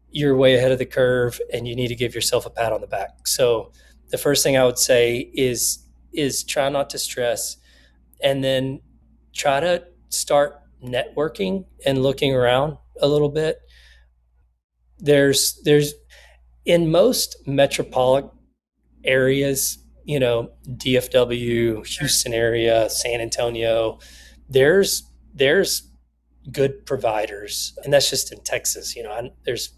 you're way ahead of the curve, and you need to give yourself a pat on the back. So the first thing I would say is try not to stress, and then try to start networking and looking around a little bit. There's in most metropolitan areas, DFW, Houston area, San Antonio, there's good providers, and that's just in Texas. There's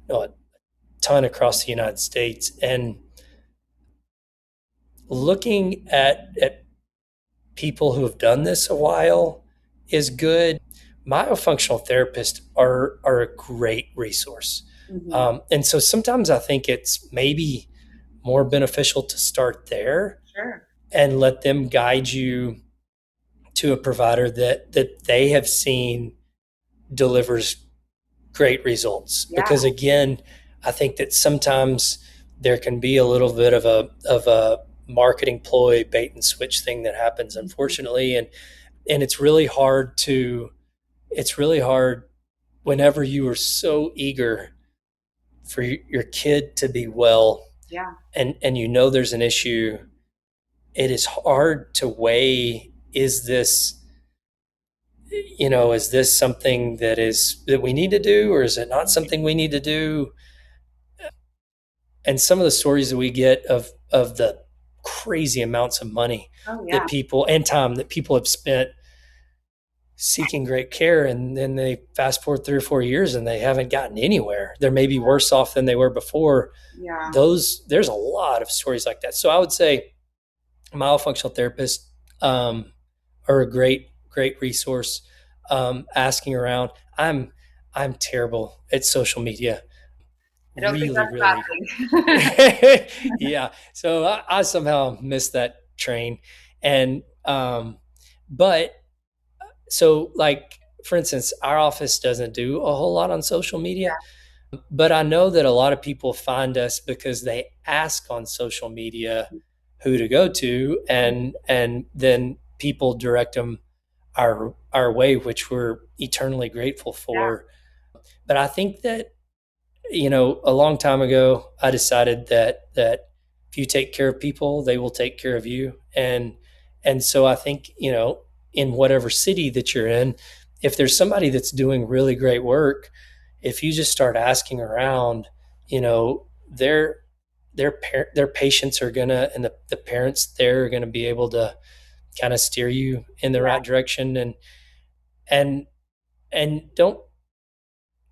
a ton across the United States, and looking at people who have done this a while is good. Myofunctional therapists are a great resource. Mm-hmm. And so sometimes I think it's maybe more beneficial to start there. Sure. And let them guide you to a provider that they have seen delivers great results. Yeah. Because again, I think that sometimes there can be a little bit of a marketing ploy, bait and switch thing that happens, unfortunately. And it's really hard whenever you are so eager for your kid to be well. Yeah. And there's an issue. It is hard to weigh, is this something that we need to do, or is it not something we need to do? And some of the stories that we get of the crazy amounts of money that people and time that people have spent seeking great care, and then they fast forward 3 or 4 years and they haven't gotten anywhere. They're maybe worse off than they were before. Yeah. There's a lot of stories like that. So I would say myofunctional therapists are a great resource. Asking around. I'm terrible at social media. I don't think that's really. Yeah. So I somehow missed that train. And but so, like, for instance, our office doesn't do a whole lot on social media. Yeah. But I know that a lot of people find us because they ask on social media who to go to, and then people direct them our way, which we're eternally grateful for. Yeah. But I think that, a long time ago, I decided that if you take care of people, they will take care of you. And so I think, in whatever city that you're in, if there's somebody that's doing really great work, if you just start asking around, their patients are gonna, and the parents there are gonna be able to kind of steer you in the right direction. And don't,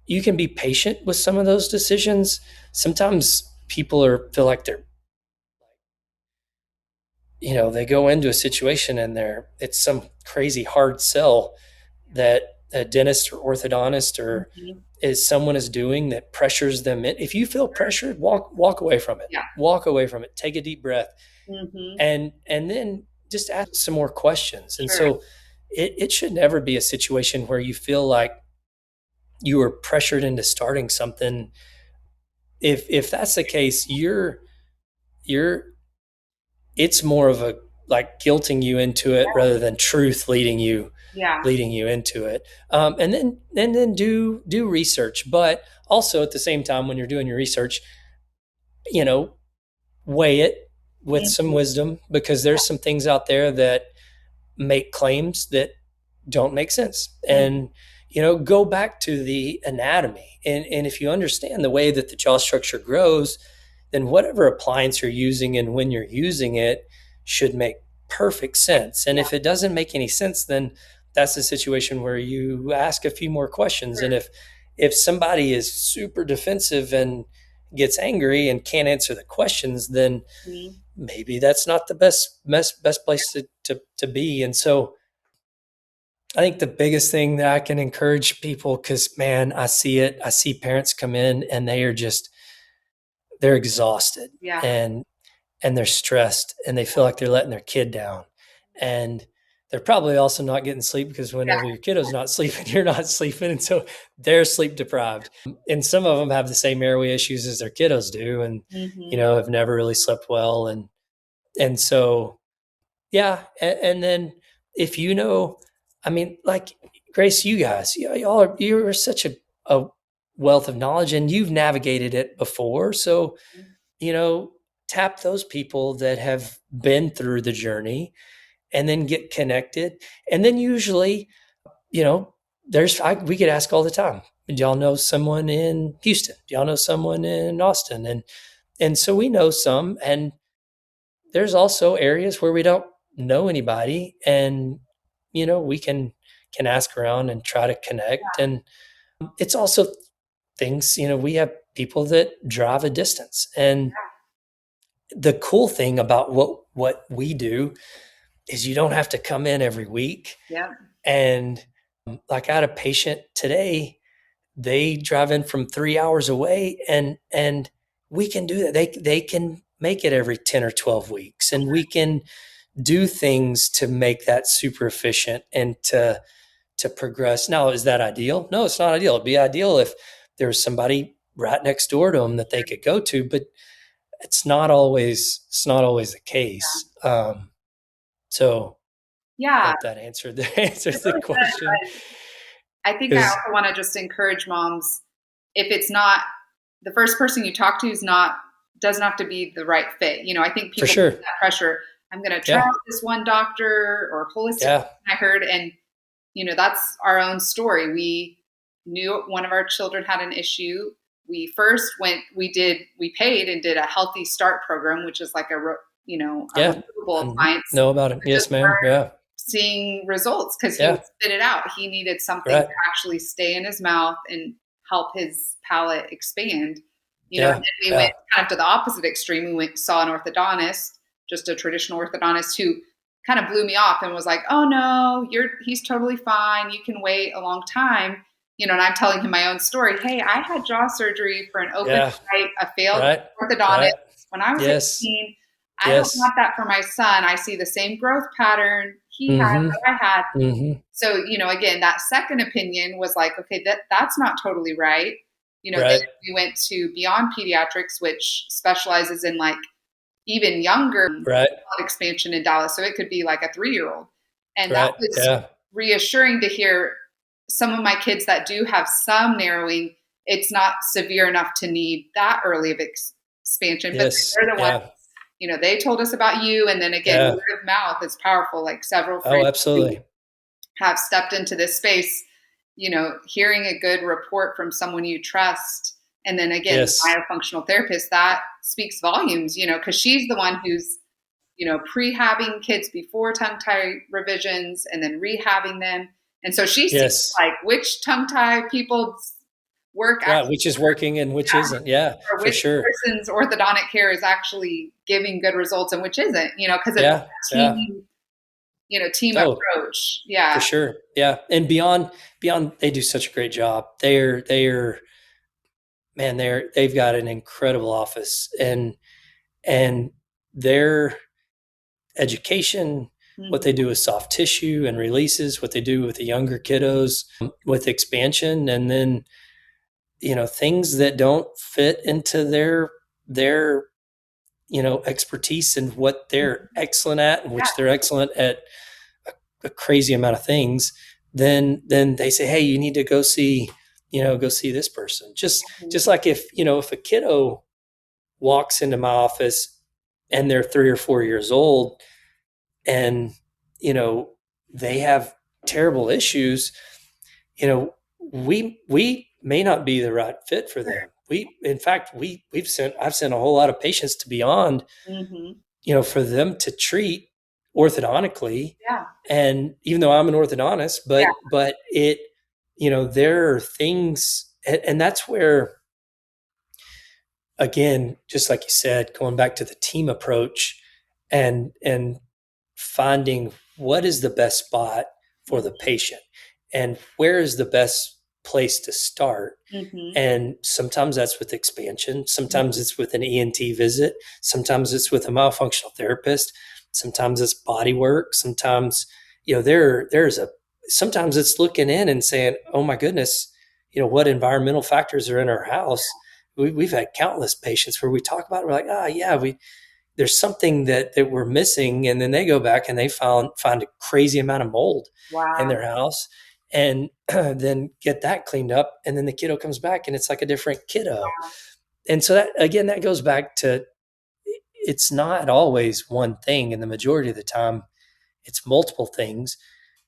you can be patient with some of those decisions. Sometimes people feel like they're they go into a situation and it's some crazy hard sell that a dentist or orthodontist or Mhm. is someone is doing that pressures them in. If you feel pressured, walk away from it. Yeah. Walk away from it. Take a deep breath, Hmm. and then just ask some more questions. And Sure. so it should never be a situation where you feel like you are pressured into starting something. If that's the case, you're it's more of a like guilting you into it rather than truth Yeah. leading you into it. And then do research, but also at the same time when you're doing your research, you know, weigh it with some Mhm. wisdom, because there's some things out there that make claims that don't make sense. Mhm. And go back to the anatomy, and if you understand the way that the jaw structure grows, then whatever appliance you're using and when you're using it should make perfect sense. And Yeah. if it doesn't make any sense, then that's a situation where you ask a few more questions. Sure. And if somebody is super defensive and gets angry and can't answer the questions, then Mhm. maybe that's not the best place to be. And so I think the biggest thing that I can encourage people, because man, I see it. I see parents come in and they're exhausted, Yeah. and they're stressed, and they feel like they're letting their kid down. And they're probably also not getting sleep, because Yeah. whenever your kiddo's not sleeping, you're not sleeping. And so they're sleep deprived. And some of them have the same airway issues as their kiddos do, and, Mhm. have never really slept well. And so, yeah. And then if I mean, like Grace, you guys, you're such a wealth of knowledge, and you've navigated it before. So, you know, tap those people that have been through the journey, and then get connected. And then usually, we get asked all the time, do y'all know someone in Houston? Do y'all know someone in Austin? And so we know some, and there's also areas where we don't know anybody, and we can ask around and try to connect. And it's also things, we have people that drive a distance. And the cool thing about what we do is you don't have to come in every week. Yeah. And like I had a patient today, they drive in from 3 hours away, and we can do that. They can make it every 10 or 12 weeks, and we can do things to make that super efficient and to progress. Now, is that ideal? No, it's not ideal. It'd be ideal if there was somebody right next door to them that they could go to, but it's not always the case. So I Yeah. hope that It answers the really does. question. I think I Is also want to just encourage moms, if it's not the first person you talk to is not doesn't have to be the right fit. I think for people put sure. that pressure. I'm going to try Yeah. out this one doctor or holistic. Yeah. I heard, and that's our own story. We knew one of our children had an issue. We first we paid and did a healthy start program, which is like a Yeah. removable And appliance. know about it. We Yes, just ma'am. weren't Yeah. seeing results because he would Yeah. spit it out. He needed something Right. to actually stay in his mouth and help his palate expand. And Yeah. then we Yeah. went kind of to the opposite extreme. Saw an orthodontist, just a traditional orthodontist who kind of blew me off and was like, "Oh no, he's totally fine. You can wait a long time." And I'm telling him my own story. Hey, I had jaw surgery for an open Yeah. bite, a failed Right. orthodontist Right. when I was Yes. 18. I don't Yes. want that for my son. I see the same growth pattern he had Mm-hmm. that I had. Mm-hmm. So, again, that second opinion was like, okay, that's not totally right. Then Right. we went to Beyond Pediatrics, which specializes in like even younger Right. expansion in Dallas. So it could be like a 3-year-old. And that Right. was Yeah. reassuring to hear some of my kids that do have some narrowing, it's not severe enough to need that early of expansion, but Yes. they're the ones, Yeah. they told us about you. And then again, Yeah. word of mouth is powerful. Like several Oh, friends who absolutely. have stepped into this space, hearing a good report from someone you trust. And then again, Yes. biofunctional therapist, that speaks volumes, because she's the one who's, prehabbing kids before tongue tie revisions and then rehabbing them. And so she sees Yes. like which tongue tie people work Right. actually, Which is working and which isn't. Yeah, or for which sure. person's orthodontic care is actually giving good results and which isn't, because it's Yeah. a Yeah. team Oh, approach. for Yeah. sure. Yeah. And beyond, they do such a great job. Man, they've got an incredible office, and their education, what Mhm. they do with soft tissue and releases, what they do with the younger kiddos, with expansion, and then things that don't fit into their expertise and what they're excellent at, and Yeah. which they're excellent at a crazy amount of things. Then they say, hey, you need to go see this person. Just like if a kiddo walks into my office and they're 3 or 4 years old, and you know they have terrible issues, we may not be the right fit for them. In fact, I've sent a whole lot of patients to Beyond, Mm-hmm. for them to treat orthodontically. Yeah. And even though I'm an orthodontist, Yeah. but there are things, and that's where, again, just like you said, going back to the team approach, and finding what is the best spot for the patient and where is the best place to start. Mm-hmm. And sometimes that's with expansion, sometimes it's with an ENT visit, sometimes it's with a myofunctional therapist, sometimes it's body work, sometimes sometimes it's looking in and saying, oh my goodness, what environmental factors are in our house. We've had countless patients where we talk about it, we're like, yeah, there's something that we're missing, and then they go back and they find a crazy amount of mold in Wow. their house, and then get that cleaned up, and then the kiddo comes back and it's like a different kiddo. And so that goes back to, it's not always one thing, and the majority of the time it's multiple things.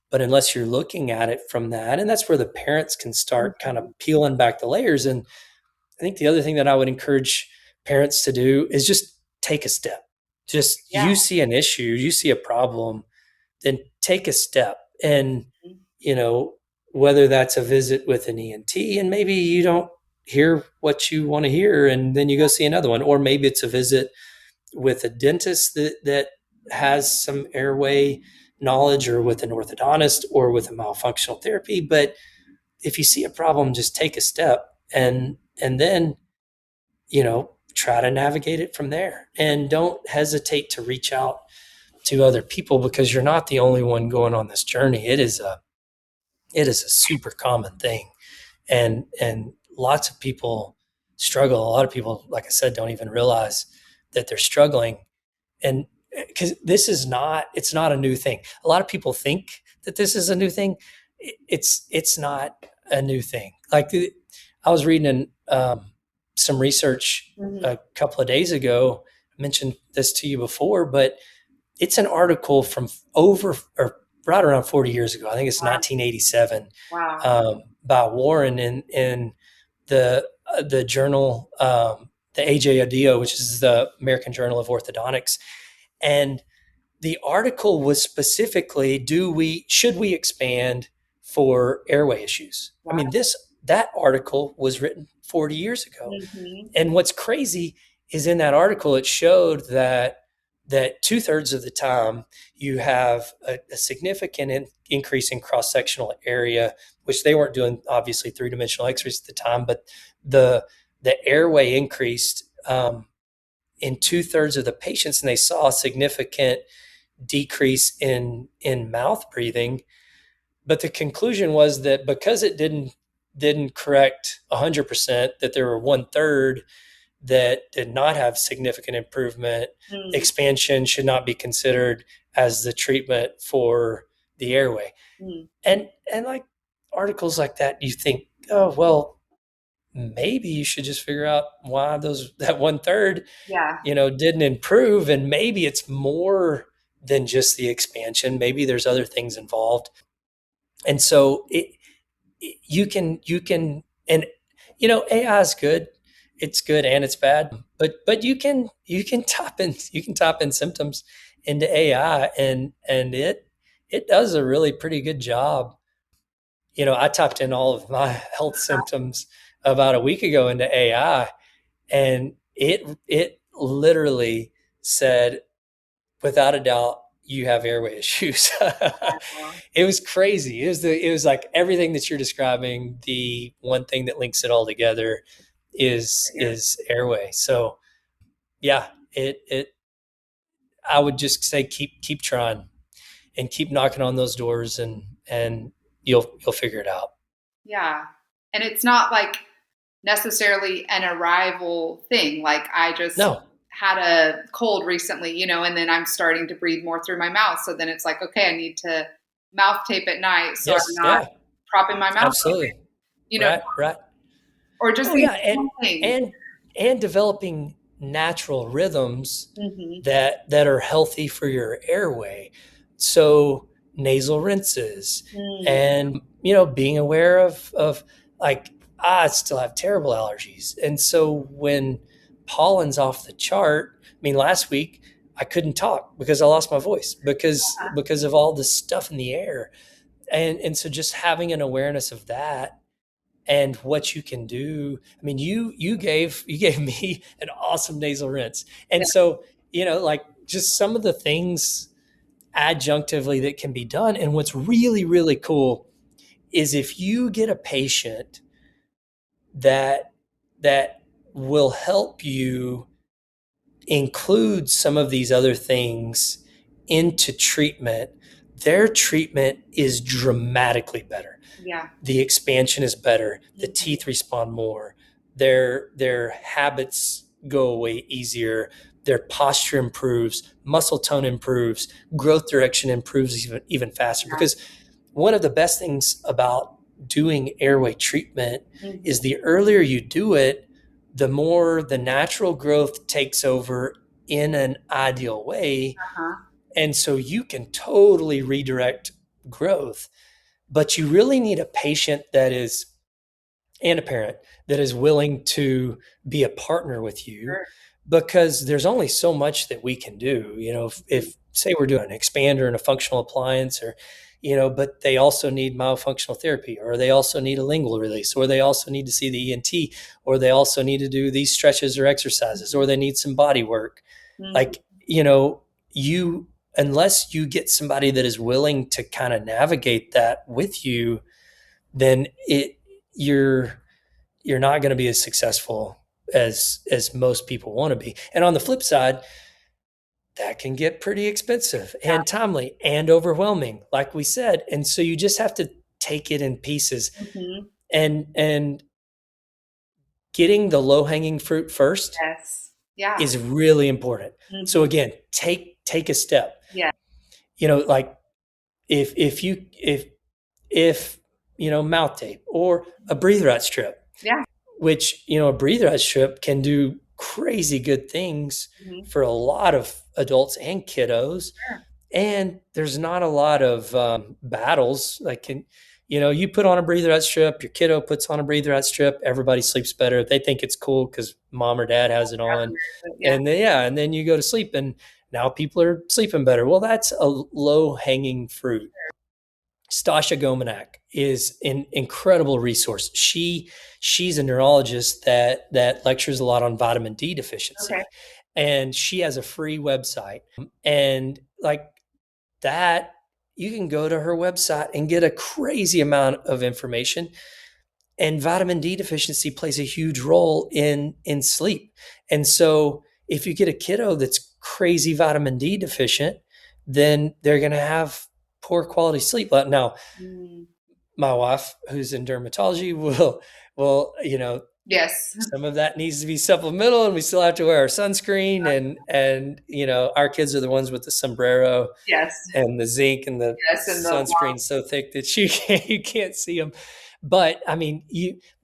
But unless you're looking at it from that, and that's where the parents can start kind of Mm-hmm. peeling back the layers. And I think the other thing that I would encourage parents to do is just take a step. Just, Yeah. you see an issue, you see a problem, then take a step. And, you know, whether that's a visit with an ENT and maybe you don't hear what you want to hear and then you go see another one, or maybe it's a visit with a dentist that has some airway knowledge, or with an orthodontist, or with a malfunctional therapy. But if you see a problem, just take a step, and then try to navigate it from there, and don't hesitate to reach out to other people, because you're not the only one going on this journey. It is a super common thing, and lots of people struggle. A lot of people, like I said, don't even realize that they're struggling. And because it's not a new thing. A lot of people think that this is a new thing. It's not a new thing. Like, I was reading some research Mm-hmm. a couple of days ago. I mentioned this to you before, but it's an article from over, or right around 40 years ago. I think it's Wow. 1987, Wow. by Warren, in the journal, the AJODO, which is the American Journal of Orthodontics. And the article was specifically, should we expand for airway issues? Wow. I mean, that article was written 40 years ago. Mm-hmm. And what's crazy is, in that article, it showed that 2/3 of the time you have a significant increase in cross-sectional area, which they weren't doing, obviously, 3-dimensional x-rays at the time, but the airway increased, in 2/3 of the patients, and they saw a significant decrease in mouth breathing. But the conclusion was that because it didn't correct 100%, that there were 1/3 that did not have significant improvement. Mm-hmm. Expansion should not be considered as the treatment for the airway. Mm-hmm. And like articles like that, you think, oh well, maybe you should just figure out why that 1/3 Yeah. didn't improve, and maybe it's more than just the expansion. Maybe there's other things involved. And so you can, and AI is good. It's good and it's bad, but you can type in symptoms into AI, and it does a really pretty good job. I typed in all of my health symptoms about a week ago into AI, and it literally said, without a doubt, you have airway issues. It was crazy. It was like everything that you're describing. The one thing that links it all together is airway. So yeah, it I would just say keep trying and keep knocking on those doors, and you'll figure it out. Yeah. And it's not like necessarily an arrival thing. Like I just No. had a cold recently, and then I'm starting to breathe more through my mouth. So then it's like, okay, I need to mouth tape at night so Yes. I'm not Yeah. propping my mouth Absolutely. open, Right. or just Oh these yeah, small things. and developing natural rhythms Mm-hmm. that are healthy for your airway. So nasal rinses, Mm, and being aware of like, I still have terrible allergies, and so when pollen's off the chart, I mean, last week I couldn't talk because I lost my voice because of all this stuff in the air, and so just having an awareness of that and what you can do. I mean, you gave me an awesome nasal rinse. And yeah. so, like, just some of the things adjunctively that can be done. And what's really, really cool is if you get a patient that will help you include some of these other things into treatment, their treatment is dramatically better. Yeah. The expansion is better. The Mhm. teeth respond more. Their habits go away easier. Their posture improves. Muscle tone improves. Growth direction improves even faster. Yeah. Because one of the best things about doing airway treatment Mhm. is the earlier you do it, the more the natural growth takes over in an ideal way. Uh-huh. And so you can totally redirect growth, but you really need a patient and a parent that is willing to be a partner with you, Sure. because there's only so much that we can do. If say we're doing an expander and a functional appliance, or but they also need myofunctional therapy, or they also need a lingual release, or they also need to see the ENT, or they also need to do these stretches or exercises, or they need some body work. Mhm. Like, you unless you get somebody that is willing to kind of navigate that with you, then you're you're not going to be as successful as most people want to be. And on the flip side, that can get pretty expensive and timely and overwhelming, like we said. And so you just have to take it in pieces, Mhm. and getting the low hanging fruit first Yes. Yeah. is really important. So Mhm. again, take a step. Yeah. Like, if mouth tape or a breather out strip, Yeah. which a breather out strip can do crazy good things Mhm. for a lot of adults and kiddos. Sure. And there's not a lot of battles. Like, you put on a breather out strip, your kiddo puts on a breather out strip, everybody sleeps better. They think it's cool because mom or dad has it on, Yeah. and then, yeah, and then you go to sleep, and now people are sleeping better. Well, that's a low hanging fruit. Stasha Gomanak is an incredible resource. She's a neurologist that lectures a lot on vitamin D Okay. deficiency, and she has a free website. And like that, you can go to her website and get a crazy amount of information. And vitamin D deficiency plays a huge role in sleep. And so if you get a kiddo that's crazy vitamin D deficient, then they're going to have poor quality sleep. Now, Mm. my wife, who's in dermatology, will Yes. some of that needs to be supplemental, and we still have to wear our sunscreen, and our kids are the ones with the sombrero Yes. and the zinc and the Yes. And the sunscreen so thick that you can't see them. But I mean,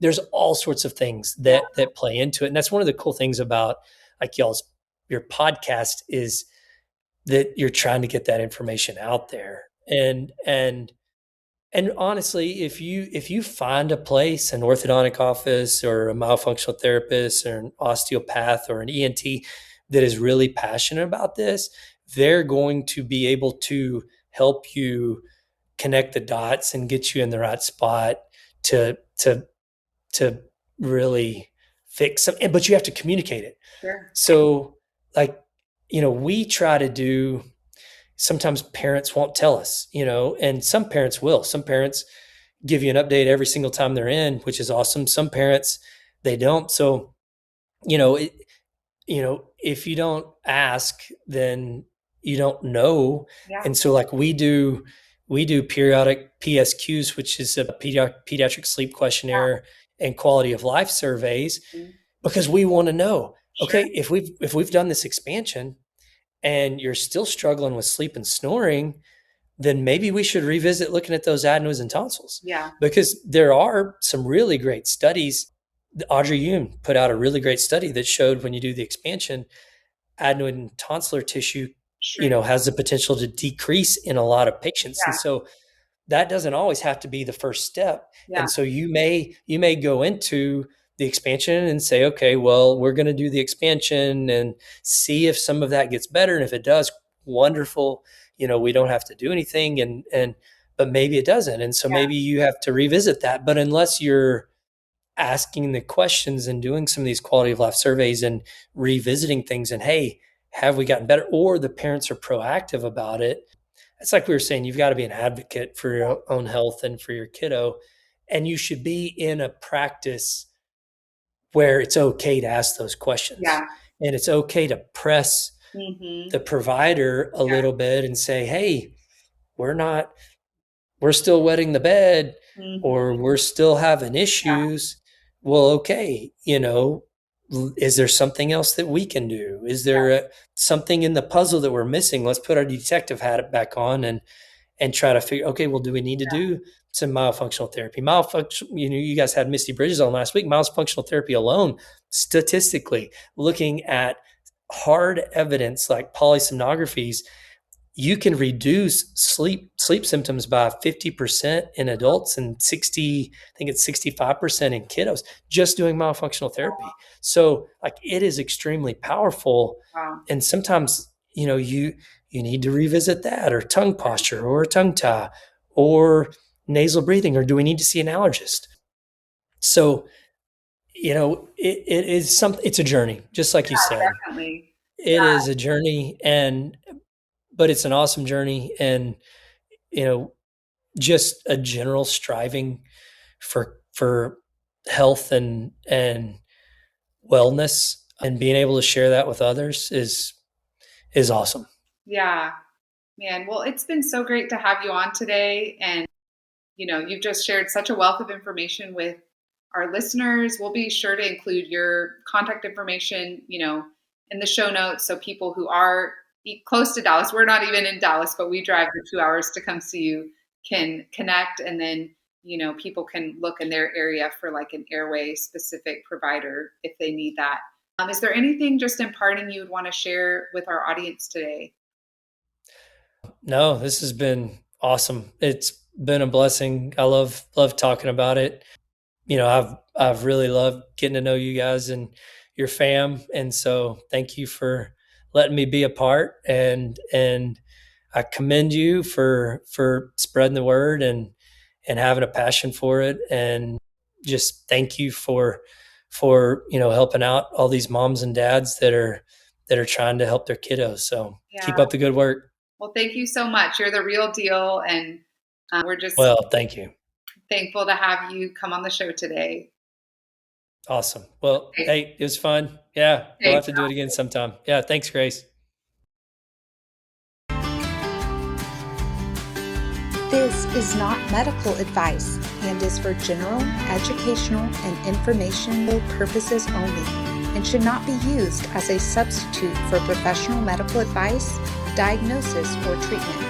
there's all sorts of things yeah. that play into it, and that's one of the cool things about like your podcast, is that you're trying to get that information out there. And honestly, if you find a place, an orthodontic office or a myofunctional therapist or an osteopath or an ENT that is really passionate about this, they're going to be able to help you connect the dots and get you in the right spot to to really fix something, but you have to communicate it. Sure. So like, we try to do, sometimes parents won't tell us, and some parents will. Some parents give you an update every single time they're in, which is awesome. Some parents, they don't. So, if you don't ask, then you don't know. Yeah. And so like we do periodic PSQs, which is a pediatric sleep questionnaire and quality of life surveys, because we want to know, okay, if we've done this expansion and you're still struggling with sleep and snoring, then maybe we should revisit looking at those adenoids and tonsils. Yeah. Because there are some really great studies. Audrey Yoon put out a really great study that showed when you do the expansion, adenoid and tonsillar tissue, has the potential to decrease in a lot of patients. Yeah. And so that doesn't always have to be the first step. Yeah. And so you may go into the expansion and say, okay, well, we're going to do the expansion and see if some of that gets better. And if it does, wonderful. We don't have to do anything, but maybe it doesn't. And so maybe you have to revisit that. But unless you're asking the questions and doing some of these quality of life surveys and revisiting things and, hey, have we gotten better? Or the parents are proactive about it. It's like we were saying, you've got to be an advocate for your own health and for your kiddo. And you should be in a practice where it's okay to ask those questions. Yeah. And it's okay to press the provider a little bit and say, hey, we're still wetting the bed, or we're still having issues. Well, okay, is there something else that we can do? Is there something in the puzzle that we're missing? Let's put our detective hat back on and try to figure, okay, well, do we need to do some myofunctional therapy? You guys had Misty Bridges on last week. Myofunctional therapy alone, statistically, looking at hard evidence like polysomnographies, you can reduce sleep symptoms by 50% in adults and 65% in kiddos just doing myofunctional therapy. So like it is extremely powerful. Wow. And sometimes, you need to revisit that, or tongue posture, or a tongue tie, or nasal breathing, or do we need to see an allergist? So, it's a journey, just like you said. Definitely. It is a journey, but it's an awesome journey, and just a general striving for health and wellness, and being able to share that with others is awesome. Yeah, man. Well, it's been so great to have you on today, and you've just shared such a wealth of information with our listeners. We'll be sure to include your contact information, in the show notes, so people who are close to Dallas, we're not even in Dallas, but we drive for 2 hours to come see you, can connect, and then people can look in their area for like an airway specific provider if they need that. Is there anything just in parting you would want to share with our audience today? No, this has been awesome. It's been a blessing. I love talking about it. I've really loved getting to know you guys and your fam. And so thank you for letting me be a part, and I commend you for spreading the word and having a passion for it. And just thank you for helping out all these moms and dads that are trying to help their kiddos. So keep up the good work. Well, thank you so much. You're the real deal. And we're just thank you. Thankful to have you come on the show today. Awesome. Well, hey, it was fun. Yeah. We'll have to do it again sometime. Yeah. Thanks, Grace. This is not medical advice and is for general, educational, and informational purposes only, and should not be used as a substitute for professional medical advice, diagnosis, or treatment.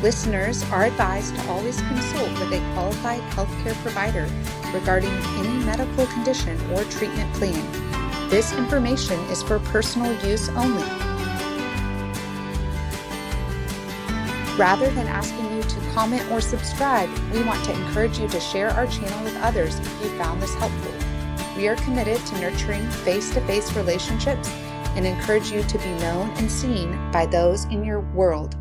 Listeners are advised to always consult with a qualified healthcare provider regarding any medical condition or treatment plan. This information is for personal use only. Rather than asking you to comment or subscribe, we want to encourage you to share our channel with others if you found this helpful. We are committed to nurturing face-to-face relationships and encourage you to be known and seen by those in your world.